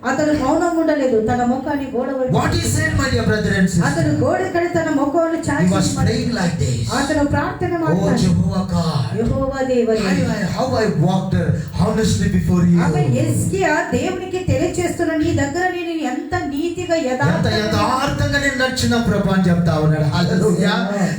అతడు మౌనం ఉండలేదు. తన ముఖాన్ని గోడ వైపు What he said, my dear brother and sister? అతడు గోడ కడ తన ముఖాన్ని He చాచి was praying like this. అతను ప్రార్థన Oh మాట్లాడాడు. Jehovah God, యెహోవా దేవుని how I walked honestly before you. ఆమె హిజ్కియా దేవునికి తెలియజేస్తున్న నీ దగ్గర నేను ఎంత నీతిగా ఎంత యథార్థంగా యథార్థంగా నేను నడిచిన ప్రభు అని చెప్తా ఉన్నాడు. Hallelujah.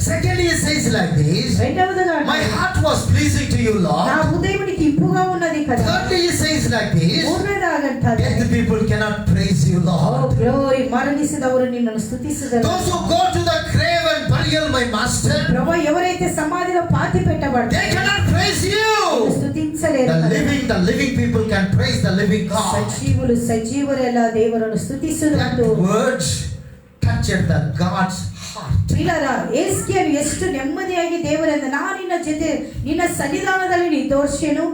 Secondly, he says like this. రెండవదిగా My heart was pleasing to you, నా Lord. హృదయం నీకు ఇప్పుగా ఉన్నది కదా. Thirdly, he says like this. ಮೂರನೇದಾಗಂತಂದ್ರೆ Dead people cannot praise you, O Lord. Glory ಮರಣಿಸಿದವರು ನಿನ್ನನ್ನು ಸ್ತುತಿಸಿದರು. Those who go to the grave and burial, my master, ప్రభు ఎవరైతే సమాధిలో పాతి they పెట్టబడతారో cannot praise you. స్తుతించలేరు. The living people can praise the living God. ಸಜೀವರೆಲ್ಲ ದೇವರನ್ನು ಸ್ತುತಿಸುವುದು. That words touched the God's heart. ಪ್ರಿಯರೇ, ಯೆಸ್ಕೇಲು ಎಷ್ಟು ನೆಮ್ಮದಿಯಾಗಿ ದೇವರಿಂದ ನಾನು ನಿನ್ನ ಜೊತೆ ನಿನ್ನ ಸನ್ನಿಧಾನದಲ್ಲಿ ನಿರ್ದೋಷಿಯನು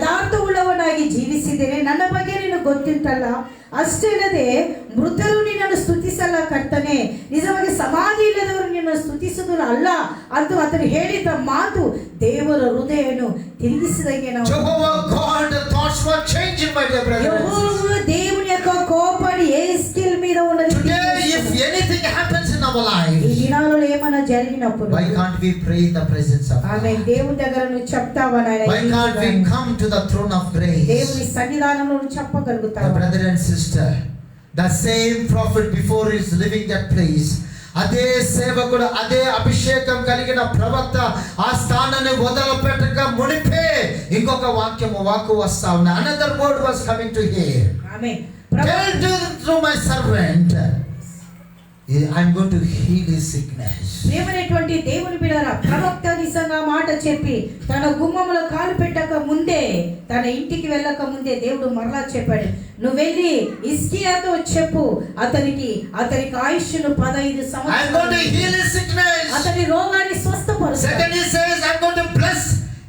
ಯಥಾರ್ಥವುಳ್ಳವನಾಗಿ ಜೀವಿಸಿದ್ದೇನೆ, ನನ್ನ ಬಗ್ಗೆ ನೀನು ಗೊತ್ತಿತ್ತಲ್ಲ. ಅಷ್ಟೇ ಅಲ್ಲದೆ ಮೃತರು ನಿನ್ನನ್ನು ಸ್ತುತಿಸಲ್ಲ ಕರ್ತನೆ, ನಿಜವಾಗಿ ಸಮಾಧಿ ಇಲ್ಲದವರು ನಿನ್ನನ್ನು ಸ್ತುತಿಸುವುದು ಅಲ್ಲ ಅಂತ ಅತನು ಹೇಳಿದ ಮಾತು ದೇವರ ಹೃದಯವನ್ನು ತಿರುಗಿಸಿದಂಗೆ ನಾವು Jehovah God, the thoughts were changing, my dear brothers. యెహోవా దేవుని యొక్క కోపాన్ని యెస్కేలు మీద ఉన్నది. Today, if anything happens in our life, ఈ దినాలలో ఏమైనా జరిగినప్పుడు why can't we pray in the presence of ఆమె God? దేవుని దగ్గర నువ్వు చెప్తావా నాయనా? Why can't we come to the throne of grace? దేవుని సన్నిధానంలో నువ్వు The చెప్పగలుగుతావా? brother and sister, the same prophet before is living that place, అదే సేవకుడు, అదే అభిషేకం కలిగిన ప్రవక్త ఆ స్థానాన్ని వదలపెట్టక మునిపే ఇంకొక వాక్కు వస్తా ఉన్నా. Another word was coming to him. Amen. Tell to my servant, I'm going to heal his sickness. ప్రియమైనటువంటి దేవుని బిడ్డలారా, ప్రవక్త నిజంగా మాట చెప్పి తన గుమ్మములో కాలు పెట్టక ముందే, తన ఇంటికి వెళ్ళక ముందే దేవుడు మరలా చెప్పాడు, నువ్వు వెళ్ళి హిజ్కియాతో చెప్పు, అతనికి ఆయుష్ను 15 I'm going to heal his sickness. అతని రోగాన్ని స్వస్థపరుస్తాను. Second he says, I'm going to bless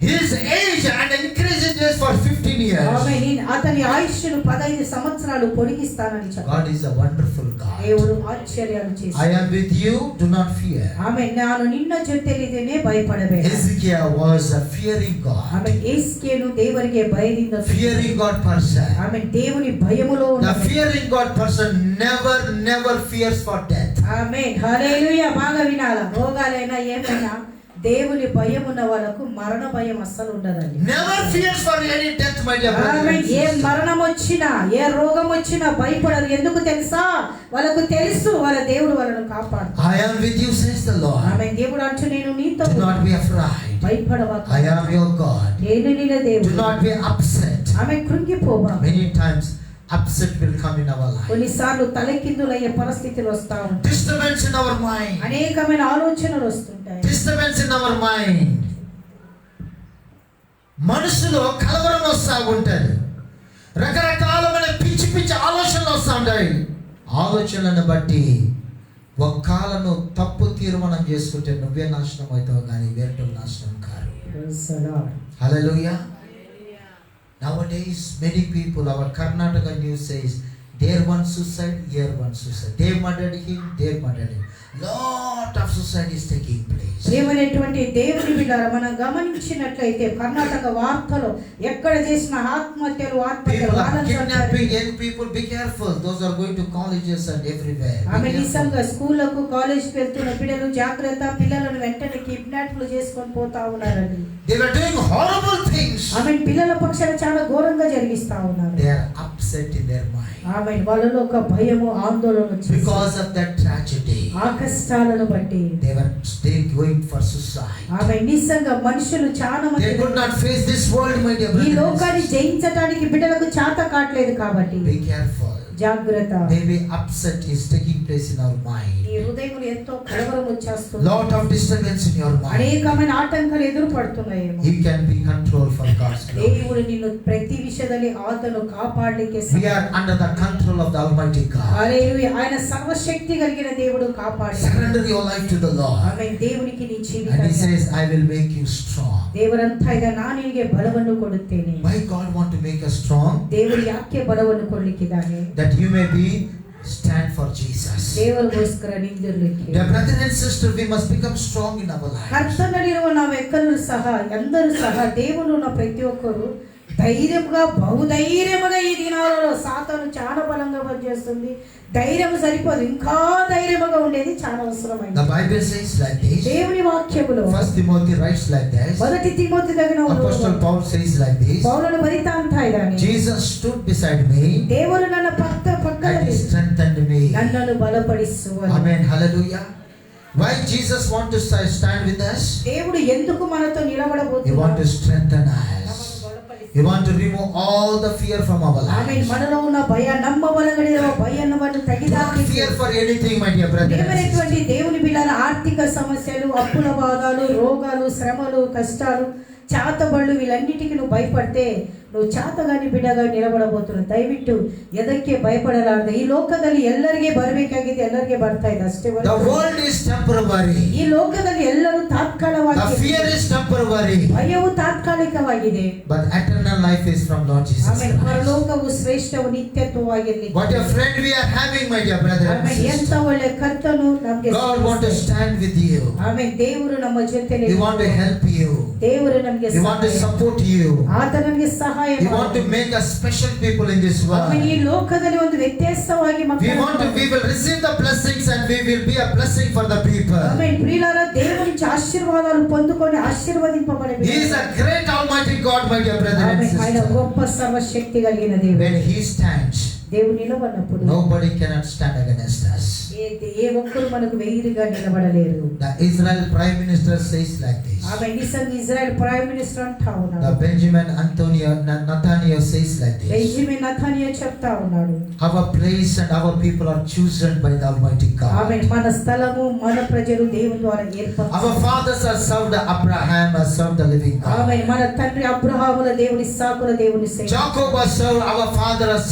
his age and increase his age for 15 years. ఆమేన్. అతని ఆయుష్ను 15 సంవత్సరాలు పొడిగిస్తానని చెప్పాడు. God is a wonderful God. దేవుడు ఆశ్చర్యాలు చేశాడు. I am with you, do not fear. ఆమేన్. ನಾನು ನಿನ್ನ ಜೊತೆಲಿದ್ದೇನೆ, ಭಯಪಡಬೇಡ. Hezekiah was a fearing God. ఆమేన్. హిజ్కియాను ದೇವರಿಗೆ ಭಯದಿಂದ Fearing God person. ఆమేన్. దేవుని భయములో ఉన్న The fearing God person never fears for death. ఆమేన్. హల్లెలూయా. బాగా వినాలా? రోగాలైనా ఏమైనా దేవుని భయం ఉన్న వాళ్ళకు మరణ భయం అస్సలు ఉండదండి. Never fears for any death, my dear brother. ఆమేన్. ఏ మరణం వచ్చినా, ఏ రోగం వచ్చినా భయపడరు. ఎందుకు తెలుసా? వాళ్ళకు తెలుసు వాళ్ళ దేవుడు వాళ్ళను కాపాడుతాడు. I am with you, says the Lord. ఆమేన్. దేవుడు అంటూ నేను నీతో Do not be afraid. భయపడవద్దు. I am your God. నేను నీ దేవుడు. Do not be upset. Amen. కృంగిపోవా. Many times upset will come in our life. కొన్నిసార్లు తలకిందులయ్యే పరిస్థితులు వస్తా ఉంటాయి. Disturbance in our mind. అనేకమైన ఆలోచనలు వస్తుంటాయి. Disturbance in our mind. మనసులో కలవరం వస్తూ ఉంటుంది. రకరకాలమైన పిచ్చి ఆలోచనలు వస్తూ ఉంటాయి. ఆలోచనలను బట్టి ఒక్కాలను తప్పు తీర్మానం చేసుకుంటే నువ్వే నాశనం అవుతావు, కానీ వేరే నాశనం కాదు. హల్లెలూయా. Nowadays many people, our Karnataka news says, there one suicide, here one suicide. They murdered him, they murdered him. Lot of suicide is taking place. ప్రియమైనటువంటి దేవుని బిడ్డలారా, మనం గమనించినట్లయితే కర్ణాటక వార్తలో ఎక్కడ చేసిన ఆత్మహత్యలు People are kidnapping young people. Be careful. Those are going to colleges and everywhere. ఆమె నిజంగా స్కూళ్ళకు కాలేజ్కి వెళ్తున్న పిల్లలు జాగ్రత్త, పిల్లలను వెంటనే కిడ్నాప్లు చేసుకొని పోతా ఉన్నారండి. They were doing horrible things. ఆమె పిల్లల పక్షాన చాలా ఘోరంగా జరిగిస్తా ఉన్నారు. They are upset in their mind. ఆమె వాళ్ళలో ఒక భయము, ఆందోళన వచ్చింది. Because of that tragedy. ఆ కష్టాలను బట్టి They were still going for suicide. ఆమె నిజంగా మనుషులు చాలా మంది They could not face this world, my dear ఈ brothers. లోకాన్ని జయించడానికి బిడ్డలకు చేత కావట్లేదు కాబట్టి Be careful. జాగ్రత్త. Maybe upset is taking place in our mind. ఈ హృదయంలో ఎంతో కలవరం వచ్చేస్తుంది. Lot of disturbance in your mind. అనేకమైన ఆటంకాలు ఎదురు పడుతున్నాయేమో. You can be controlled for God's glory. దేవుడు నిన్ను ప్రతి విషయದಲ್ಲಿ ఆతను కాపాడలికే. We are under the control of the Almighty God. హల్లెలూయా. ఆయన సర్వశక్తి కలిగిన దేవుడు కాపాడు. Surrender your life to the Lord. ఆమేన్. దేవునికి నీ And జీవితాన్ని He says, I will make you strong. ದೇವರಂತ ಈಗ ನಾನು ನಿನಗೆ ಬಲವನ್ನು ಕೊಡುತ್ತೇನೆ. Why God want to make us strong? ದೇವರು ಯಾಕೆ ಬಲವನ್ನು ಕೊಡಲಿಕ್ಕಿದ್ದಾನೆ? That you may be stand for Jesus. ದೇವರಿಗೋಸ್ಕರ ನಿಂತಿರಲಿಕ್ಕೆ. Dear brother and sister, we must become strong in our life. ಕರ್ತನಲ್ಲಿರುವ ನಾವೆಲ್ಲರೂ ಸಹ ಎಂದರೂ ಸಹ దేవుడున్న ప్రతి ఒక్కరు ధైర్యంగా, బహుధైర్యముగా ఈ దినాలలో సాతాను చాలా బలంగా పనిచేస్తుంది. ధైర్యం సరిపోదు, ఇంకా ధైర్యముగా ఉండేది చాలా అవసరమైంది. The Bible says like this. దేవుని వాక్యములో 1 Timothy writes like this. మొదటి తిమోతి దగ్గర Apostle Paul says like this. పౌలును బరిత ಅಂತ ಇದ್ದಾನೆ. Jesus stood beside me. దేవుడు ನನ್ನ ಪಕ್ಕದಲ್ಲಿ And He strengthened me. నన్ను బలపడిಸುವನು. Amen. Hallelujah. Why Jesus want to stand with us? దేవుడు ఎందుకు మనతో He నిలబడబోతున్నాడు? want to strengthen us. He want to remove all the fear from our amen. lives. మనలో ఉన్న భయ, నమ్మబలగలిగిన భయాన్ని Don't తగ్గిదాకి. fear for anything, my dear brother. ప్రియమైనటువంటి దేవుని బిడ్డల ఆర్థిక సమస్యలు, అప్పుల బాధలు, రోగాలు, శ్రమలు, కష్టాలు, చాతబళ్ళు వీళ్ళన్నిటికీ నువ్వు భయపడితే నువ్వు చాతగాని బిడ్డగా ನಿಲಬಡಬಹುದು. ದಯವಿಟ್ಟು ಎದಕ್ಕೆ ಭಯಪಡಲಾರದೆ. ಈ ಲೋಕದಲ್ಲಿ ಎಲ್ಲರಿಗೆ ಬರಬೇಕಾಗಿದೆ, ಎಲ್ಲರಿಗೆ ಬರ್ತಾ ಇದೆ ಅಷ್ಟೇ. The world is temporary. ಈ ಲೋಕದಲ್ಲಿ ಎಲ್ಲರೂ ತಾತ್ಕಾಲಿಕವಾಗಿ. The fear is temporary. ಭಯವು ತಾತ್ಕಾಲಿಕವಾಗಿದೆ. But eternal life is from Lord Jesus amen. Christ. ಪರಲೋಕವು ಶ್ರೇಷ್ಠವು, ನಿತ್ಯತ್ವವಾಗಿರಲಿ. What a friend we are having, my dear brother and amen. ಎಂತ sister. ಒಳ್ಳೆ ಕರ್ತನು ನಮಗೆ. God want to stand with you. Amen. ದೇವರು ನಮ್ಮ ಜೊತೆಯಲ್ಲಿ. He want to help you. ದೇವರು ನಮಗೆ We want to support you. ಆತ ನಮಗೆ ಸಹಾಯ We want to make us special people in this world. ಈ ಲೋಕದಲ್ಲಿ ಒಂದು ವ್ಯತ್ಯಾಸವಾಗಿ We will receive the blessings and we will be a blessing for the people. ఆమేన్. ప్రియులారా, దేవుని నుంచి ఆశీర్వాదాలు పొందుకొని ఆశీర్వదింపబడే He is a great almighty God, my dear brother and ఆమేన్. ఆయన sister. గొప్ప సర్వశక్తి కలిగిన దేవుడు. When he stands, దేవుడు నిలబడినప్పుడు nobody cannot stand against us. ఏ ఒక్కరు మనకు వెయ్యిగా నిలబడలేరు. The Israel Prime Minister says like this. ఆమె నిజంగా ఇజ్రాయెల్ ప్రైమ్ మినిస్టర్ అంటా ఉన్నాడు. The Benjamin Netanyahu says like this. Benjamin Netanyahu చెప్తా ఉన్నాడు. Our place and our people are chosen by the Almighty God. ఆమేన్. మన స్థలము మన ప్రజలు దేవుని ద్వారా ఏర్పరచబడ్డారు. Our fathers have served Abraham, has served the living God. ఆమేన్. మన తండ్రి అబ్రహాముల దేవుని, ఇస్సాకుల దేవుని సేవ. Jacob has served, our father has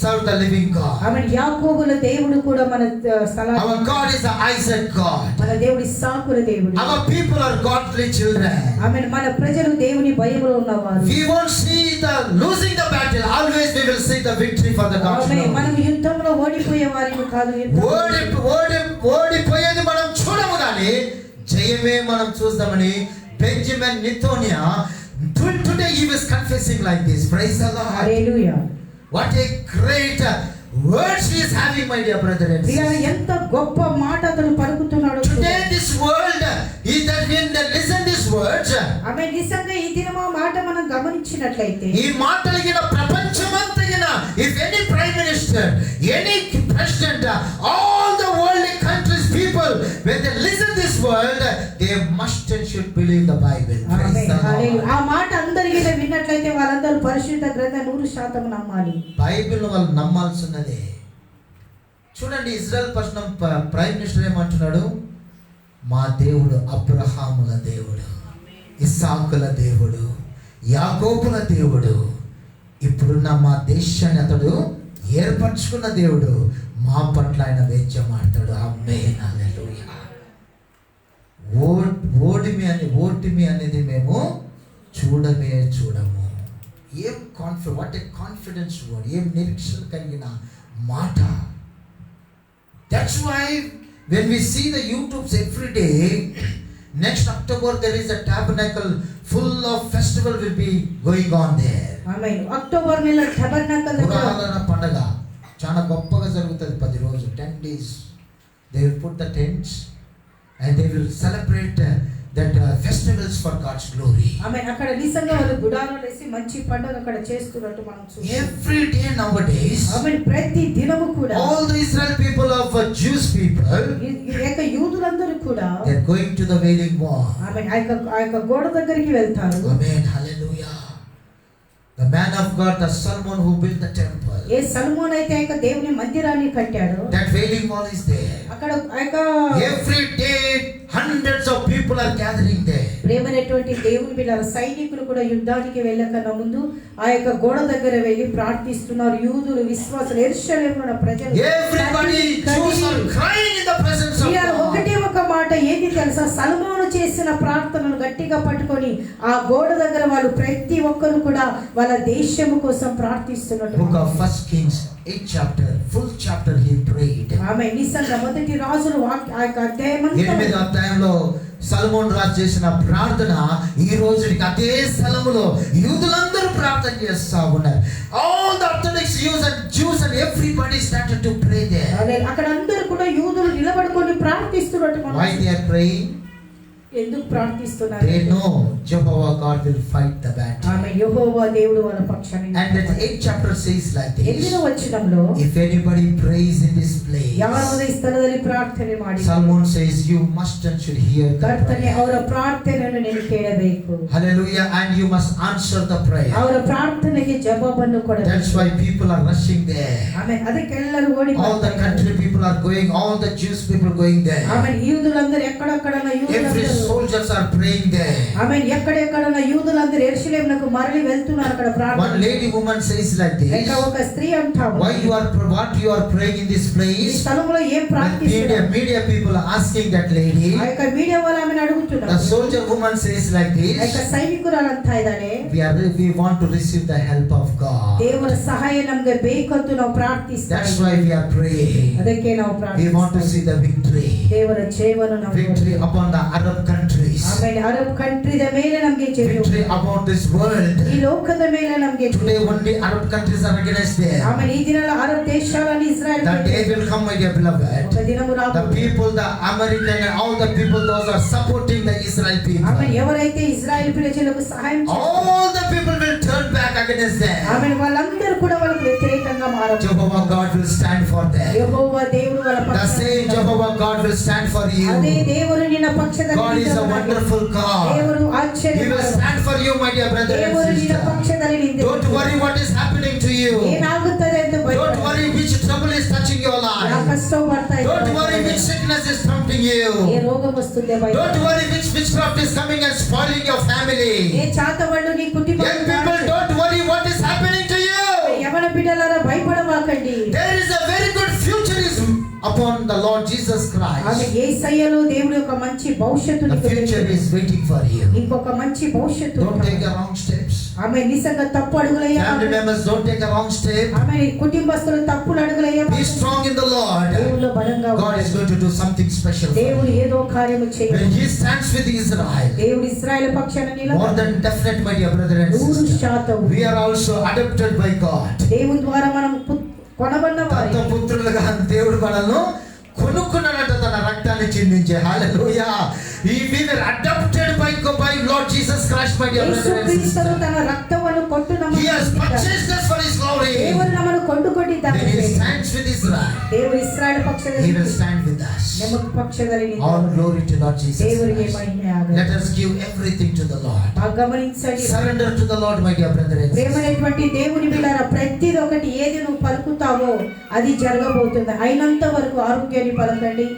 served the living God. ఆమేన్. యాకోబుల దేవుడు కూడా మన స్థలాన్ని. Our God is the Isaac God. మన దేవుడు ఇస్సాకుల దేవుడు. Our people are godly children. ఆమేన్. మన ప్రజలు దేవుని భయములో ఉన్నవారు. We won't see the losing the battle, always we will see the victory for the God's amen. glory. మనం యుద్ధంలో ఓడిపోయే వారిని కాదు, ఓడిపోయేది మనం చూడము కానీ జయమే మనం చూస్తామని Benjamin Netanyahu today he was confessing like this. Praise the Lord. Hallelujah. What a great words he is having, my dear brother and sister. ఎంత గొప్ప మాట అతను పలుకుతున్నాడు. Today this world is that when they listen this words, ఆమె నిజంగా ఈ దినమా మాట మనం గమనించినట్లయితే ఈ మాటలకిన ప్రపంచమంతగిన if any prime minister, any president, all the worldly countries people, when they listen this word, they must and should believe the Bible. Praise the Lord. ఆ మాట అందరికీ విన్నట్లయితే వాళ్ళందరూ పరిశుద్ధ గ్రంథం 100% నమ్మాలి. బైబిల్ వాళ్ళు నమ్మాల్సినదే. చూడండి, ఇజ్రాయెల్ ప్రైమ్ మినిస్టర్ ఏమంటున్నాడు? మా దేవుడు అబ్రహాముల దేవుడు, ఇస్సాకుల దేవుడు, యాకోబుల దేవుడు, ఇప్పుడున్న మా దేశాన్ని అతడు ఏర్పరచుకున్న దేవుడు, మా పట్ల ఆయన వేద్యమాడతాడు. ఆమేన్, హల్లెలూయా. ఓటమి అనేది మేము చూడము. ఏం వాట్ ఏ కాన్ఫిడెన్స్ వర్డ్, ఏం నిరీక్షణ కలిగిన మాట. That's why when we see the YouTubes every day, next October there is a tabernacle full of festival will be going on there. Amen. October నెల tabernacle పురాణాల పండగ చాలా గొప్పగా జరుగుతుంది. 10 రోజులు, 10 days. They will put the tents and they will celebrate that festivals for God's glory. ఆమేన్. అక్కడ నిజంగా వాళ్ళు గుడారాలు వేసి మంచి పండుగ అక్కడ చేస్తున్నట్టు మనం చూస్తాం. Every day nowadays, ఆమేన్, ప్రతి దినము కూడా all the Israel people of Jewish people, యూదులందరూ కూడా they are going to the Wailing Wall. ఆమేన్, ఆ యొక్క గోడ దగ్గరికి వెళ్తారు. Amen, hallelujah. The man of God, the Solomon who built the temple, ఏ సల్మోన్ అయితే ఆ దేవుని మందిరాన్ని కట్టాడో, that Wailing Wall is there. అక్కడ Every day hundreds of people are gathering there. ప్రేమైనటువంటి దేవుని బిడ్డల సైనికులు కూడా యుద్ధానికి వెళ్ళకన్నా ముందు ఆ యొక్క గోడ దగ్గర వెళ్ళి ప్రార్థిస్తున్నారు. యూదులు, విశ్వాసులు, యెరూషలేములో ఉన్న ప్రజలు Everybody Jews are crying in the presence of God. ఒకటే ఒక మాట ఏంటి తెలుసా? సల్మోను చేసిన ప్రార్థనను గట్టిగా పట్టుకొని ఆ గోడ దగ్గర వాళ్ళు ప్రతి ఒక్కరు కూడా వాళ్ళ దేశము కోసం ప్రార్థిస్తున్నట్టు. Book of First Kings 8th chapter, full chapter he prayed. ఆమె నిజంగా మొదటి రాజులు ఆ యొక్క అధ్యాయంలో సల్మోన్ రాజు చేసిన ప్రార్థన ఈ రోజుకి అదే స్థలములో యూదులందరూ ప్రార్థన చేస్తా ఉన్నారు. All the Orthodox Jews and everybody started to pray there. అక్కడ అందరూ కూడా యూదులు నిలబడుకొని ప్రార్థిస్తున్నట్టు. Why they are praying? ఎందుకు ప్రార్థిస్తున్నారు? They know Jehovah God will fight the battle. ఆమె యెహోవా దేవుడు వాళ్ళ పక్షాన. And that 8th chapter says like this. 8వ వచనంలో If anybody prays in this place, ಯಾರಾದರೂ ಈ ಸ್ಥಳದಲ್ಲಿ ಪ್ರಾರ್ಥನೆ ಮಾಡಿ, Solomon says you must and should hear the ಕರ್ತನೆ prayer. ಅವರ ಪ್ರಾರ್ಥನೆಯನ್ನು ನೀನು ಕೇಳಬೇಕು. Hallelujah. And you must answer the prayer. ಅವರ ಪ್ರಾರ್ಥನೆಗೆ ಜವಾಬನ್ನು ಕೊಡಬೇಕು. That's why people are rushing there. ಆಮೆನ್. ಅದಕ್ಕೆಲ್ಲರೂ ಓಡಿ All the country people are going, all the Jewish people going there. ఆమెన్. యూదులందరూ ఎక్కడెక్కడన Every soldiers are praying there. ఆమెన్. ఎక్కడెక్కడన యూదులందరూ యెరూషలేమునకు మరలి వెళ్తున్నారు అక్కడ ప్రార్థన. One lady woman says like this. ఒక స్త్రీ అంటావు, what you are praying in this ఈ place? స్థలంలో ఏం ప్రార్థిస్తున్నారు? Media people are asking that lady. ఆ యొక్క మీడియా వాళ్ళు ఆమెను అడుగుతున్నారు. The soldier woman says like this. ఆ యొక్క సైనికురాలు అంతా ఇదాಳೆ, we want to receive the help of God. ದೇವರ ಸಹಾಯ ನಮಗೆ ಬೇಕಂತ ನಾವು ಪ್ರಾರ್ಥಿಸ್ತಾ That's why we are praying. ಅದಕ್ಕೆ ನಾವು We want to see the victory. ದೇವರ ಜಯವನ್ನು ನಾವು Victory upon the Arab countries. ಆಮೇಲೆ ಅರಬ್ ಕಂಟ್ರಿದ ಮೇಲೆ ನಮಗೆ ಗೆದ್ದು victory about this world. ಈ ಲೋಕದ ಮೇಲೆ ನಮಗೆ Today only Arab countries are against there. ಆಮೇಲೆ ಈ ದಿನ ಅರಬ್ ದೇಶಗಳಲ್ಲಿ Israel The day will come, my dear beloved. ఒక దినము The రాబోతుంది. people, the American and all the people, those are supporting the Israel people. ఆమెను ఎవరైతే ఇజ్రాయెల్ ప్రజలకు సహాయం చేస్తారో All the people will turn back against them. ఆమెను వాళ్ళందరూ కూడా వాళ్ళకు వ్యతిరేకంగా మారతారు. Jehovah God will stand for them. యెహోవా దేవుడు వాళ్ళ The పక్షాన same Jehovah God will stand for అదే you. దేవుడు నిన్న పక్షాన God is a wonderful God. దేవుడు He will ఆశ్చర్యకరుడు. stand for you, my dear brother and దేవుడు నిన్న sister. పక్షాన Don't worry what is happening to you. ಏನಾಗುತ್ತದೆ ಅಂತ Don't ಭಯಪಡಬೇಡಿ. worry which trouble is touching your ಯಾವ life. ಕಷ್ಟ ಬರ್ತಾ ಇದೆ Don't worry which sickness is tempting you. ఏ రోగం వస్తుందే Don't భయపడಬೇడి. worry which witchcraft is coming and spoiling your family. ఏ చాతవళ్ళు నీ కుటుంబం Young people, don't worry what is happening to you. యవన బిడ్డలారా భయపడవాకండి. There is a very good future is upon the Lord Jesus ఆమె Christ. యేసయ్యలో దేవుడి యొక్క మంచి భవిష్యత్తు The నీకు future తెలుసు. is waiting for you. ఇంకొక మంచి భవిష్యత్తు Don't take the wrong steps. ఆమె నిజంగా తప్పు అడుగులయ్యా. Family members, don't take a wrong step. ఆమె కుటుంబస్తులు తప్పులు అడుగులయ్యా. Be strong in the Lord. దేవుల్లో బలంగా God is ఉండండి. going to do something special for దేవుడు you. ఏదో కార్యము When చేయాలి. He stands with Israel, దేవుడు ఇశ్రాయేలు పక్షాన more నిలబడి than definite, my dear brother and sister, 100% we are also adopted by God. దేవుని ద్వారా మనం కొనబడిన వారి దత్తపుత్రులుగా దేవుడు మనల్ని కొనుక్కున్నాడట తన రక్తాన్ని చిందించే. హల్లెలూయా. We were adopted by Lord Jesus Christ, my dear brother and యేసుక్రీస్తు sister. తన రక్తమును కొట్టునము. He has purchased us for His glory. దేవుడు మనల్ని ಕೊಂಡುಕೊಂಡಿದ್ದಾನೆ. When He stands with Israel, దేవుడు ఇశ్రాయేలు పక్షాన He will stand with us. ನಮ್ಮ ಪಕ್ಷದಲ್ಲಿ All glory to Lord Jesus ದೇವರಿಗೆ Christ. ಮಹಿಮೆ ಆಗಲಿ. Let us give everything to the Lord. గమనించండి. Surrender to the Lord, my dear brother and sister. ప్రేమైనటువంటి దేవుని బిడ్డలారా, ప్రతిది ఒకటి ఏది నువ్వు పలుకుతావో అది జరగబోతుంది. అయినంత వరకు ఆరోగ్యాన్ని పలకండి,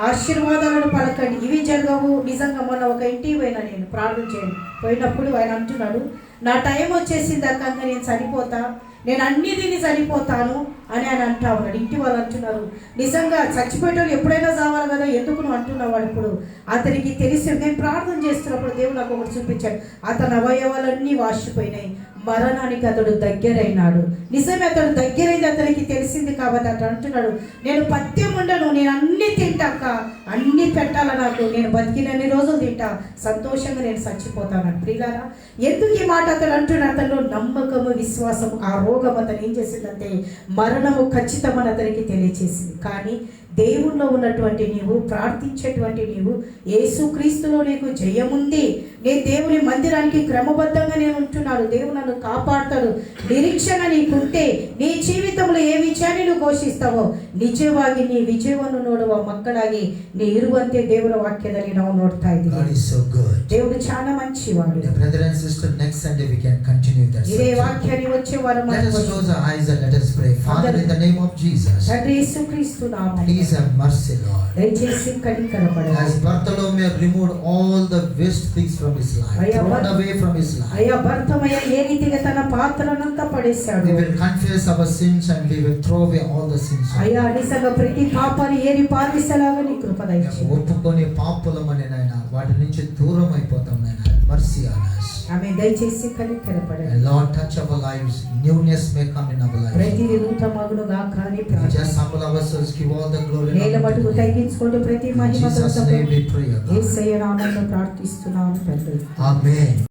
ఆశీర్వాదాలను పలకండి. ఇవి జరగవు. నిజంగా మొన్న ఒక ఇంటికి పోయినా, నేను ప్రార్థన చేయండి పోయినప్పుడు ఆయన అంటున్నాడు, నా టైం వచ్చేసింది అక్క, నేను చనిపోతా, నేను అన్ని దీన్ని చనిపోతాను అని ఆయన అంటా ఉన్నాడు. ఇంటి వాళ్ళు అంటున్నారు, నిజంగా చచ్చిపోయేటోళ్ళు ఎప్పుడైనా చావాలి కదా, ఎందుకు నువ్వు అంటున్నావు వాడు. ఇప్పుడు అతనికి తెలిసి నేను ప్రార్థన చేస్తున్నప్పుడు దేవుడు నాకు ఒకటి చూపించాడు. అతని అవయవాలన్నీ వాసిపోయినాయి, మరణానికి అతడు దగ్గరైనాడు. నిజమే, అతడు దగ్గరైంది అతనికి తెలిసింది కాబట్టి అతడు అంటున్నాడు, నేను పథ్యం ఉండను, నేను అన్ని తింటాక, అన్ని పెట్టాల నాకు, నేను బతికినన్ని రోజులు తింటా, సంతోషంగా నేను చచ్చిపోతాను. ప్రియులారా, ఎందుకు ఈ మాట అతడు అంటున్నాడు? అతను నమ్మకము, విశ్వాసం, ఆ రోగం అతను ఏం చేసిందంటే మరణము ఖచ్చితమని అతనికి తెలియచేసింది. కానీ దేవుల్లో ఉన్నటువంటి నీవు, ప్రార్థించేటువంటి నీవు, యేసుక్రీస్తులో నీకు జయముంది, నేను దేవుని మందిరానికి క్రమబద్ధంగా నేను ఉంటున్నాను, దేవుడు నన్ను కాపాడుతాడు, నిరీక్షణ నీకుంటే నీ జీవితంలో ఏ విజయాన్ని నువ్వు ಘೋಷಿಸ್ತಾವೋ ನಿಜವಾಗಿ ನೀ ವಿಜಯವನ್ನು ನೋಡುವ ಮಕ್ಕಳಾಗಿ ನೀ ಇರುವಂತೆ ದೇವರ ವಾಕ್ಯದಲ್ಲಿ ನಾವು ನೋಡ್ತಾ ಇದ್ದೀವಿ. God is so good. దేవుడు చాలా మంచివాడు. Dear brother and sister, next Sunday we can continue that ఇదే subject. వాక్యాన్ని వచ్చే వారం Let us close our eyes and let us pray. Father, in the name of Jesus, తండ్రి యేసుక్రీస్తు నామమున please have mercy, Lord. దయచేసి కనికరపడండి. As Bartholomew removed all the waste things from his life, thrown away from his life, అయ్యా భర్తమయ్య ఏ రీతిగా తన పాత్రనంతా పడేశాడు. we will confess our sins and we will throw away all the sins. అయ్యా నిజంగా ప్రతి పాపాన్ని ఏరి పారేసేలాగా నీ కృప దయచేయి. ఒప్పుకొని పాపులమని నాయన వాటి నుంచి దూరం అయిపోతాం నాయన. Mercy on us. ఆమె దయచేసి కనికరపడండి. And Lord, touch our lives. Newness may come in our lives. ప్రతిది నూతనమగునుగా కానీ We just humble ourselves, give all the glory. నేల మటుకు తగ్గించుకుంటూ ప్రతి In Mahima Jesus' name we pray, O God. యేసయ్య నామములో ప్రార్థిస్తున్నాను తండ్రి. Amen.